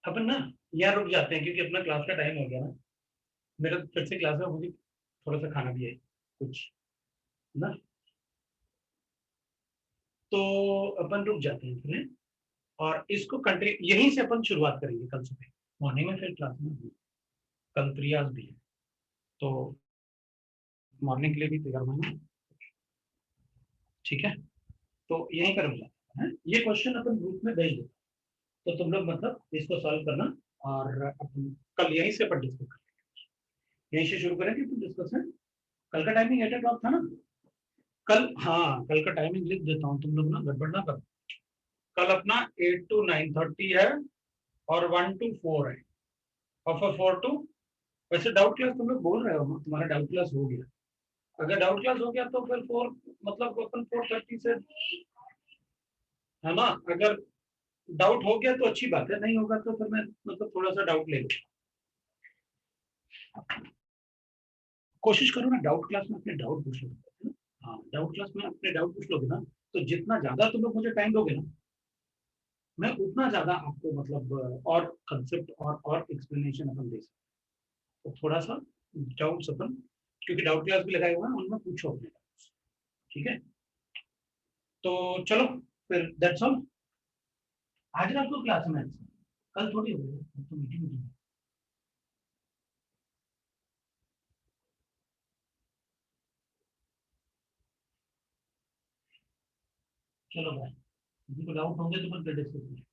अपन ना यहाँ रुक जाते हैं, क्योंकि अपना क्लास का टाइम हो गया ना, मेरा फिर से क्लास है, मुझे थोड़ा सा खाना भी है कुछ ना, तो अपन रुक जाते हैं फिर, और इसको कंटिन्यू यहीं से अपन शुरुआत करेंगे कल सुबह मॉर्निंग में, फिर क्लास में कल प्रियाज भी है, तो मॉर्निंग के लिए भी तैयार होना, ठीक है। तो यहीं पर रुक जाते हैं, ये क्वेश्चन अपन ग्रुप में भेज देते, तो तुम लोग मतलब इसको सॉल्व करना, और अपन कल यहीं से अपन डिस्कस करेंगे, यहीं से शुरू करेंगे डिस्कशन। कल का टाइमिंग 8 o'clock था ना कल, हाँ कल का टाइमिंग लिख देता हूँ, तुम लोग ना गड़बड़ ना करो। कल अपना 8 to 9:30 है, और 1 to 4 है, और फिर 4 to, वैसे डाउट क्लास तुम लोग बोल रहे हो ना, तुम्हारा डाउट क्लास हो गया, अगर डाउट क्लास हो गया तो फिर 4 मतलब अपन 4:30 से, है ना, अगर डाउट हो गया तो अच्छी बात है, नहीं होगा तो फिर मैं मतलब थोड़ा सा डाउट ले लूँ। कोशिश करो ना डाउट क्लास में अपने डाउट पूछ लो, हाँ डाउट क्लास में अपने डाउट पूछ लोगे ना, तो जितना ज्यादा तुम लोग मुझे टाइम दोगे ना, मैं उतना ज्यादा आपको मतलब और कंसेप्ट और एक्सप्लेनेशन अपन दे सकते, तो थोड़ा सा डाउट्स अपन, क्योंकि डाउट क्लास भी लगाए हुआ है, उनमें पूछो अपने डाउट्स, ठीक है। तो चलो फिर दैट्स ऑल। आज रात को क्लास में, कल थोड़ी हो गई तो मीटिंग। चलो भाई, किसी को डाउट होंगे तो फिर डिस्कस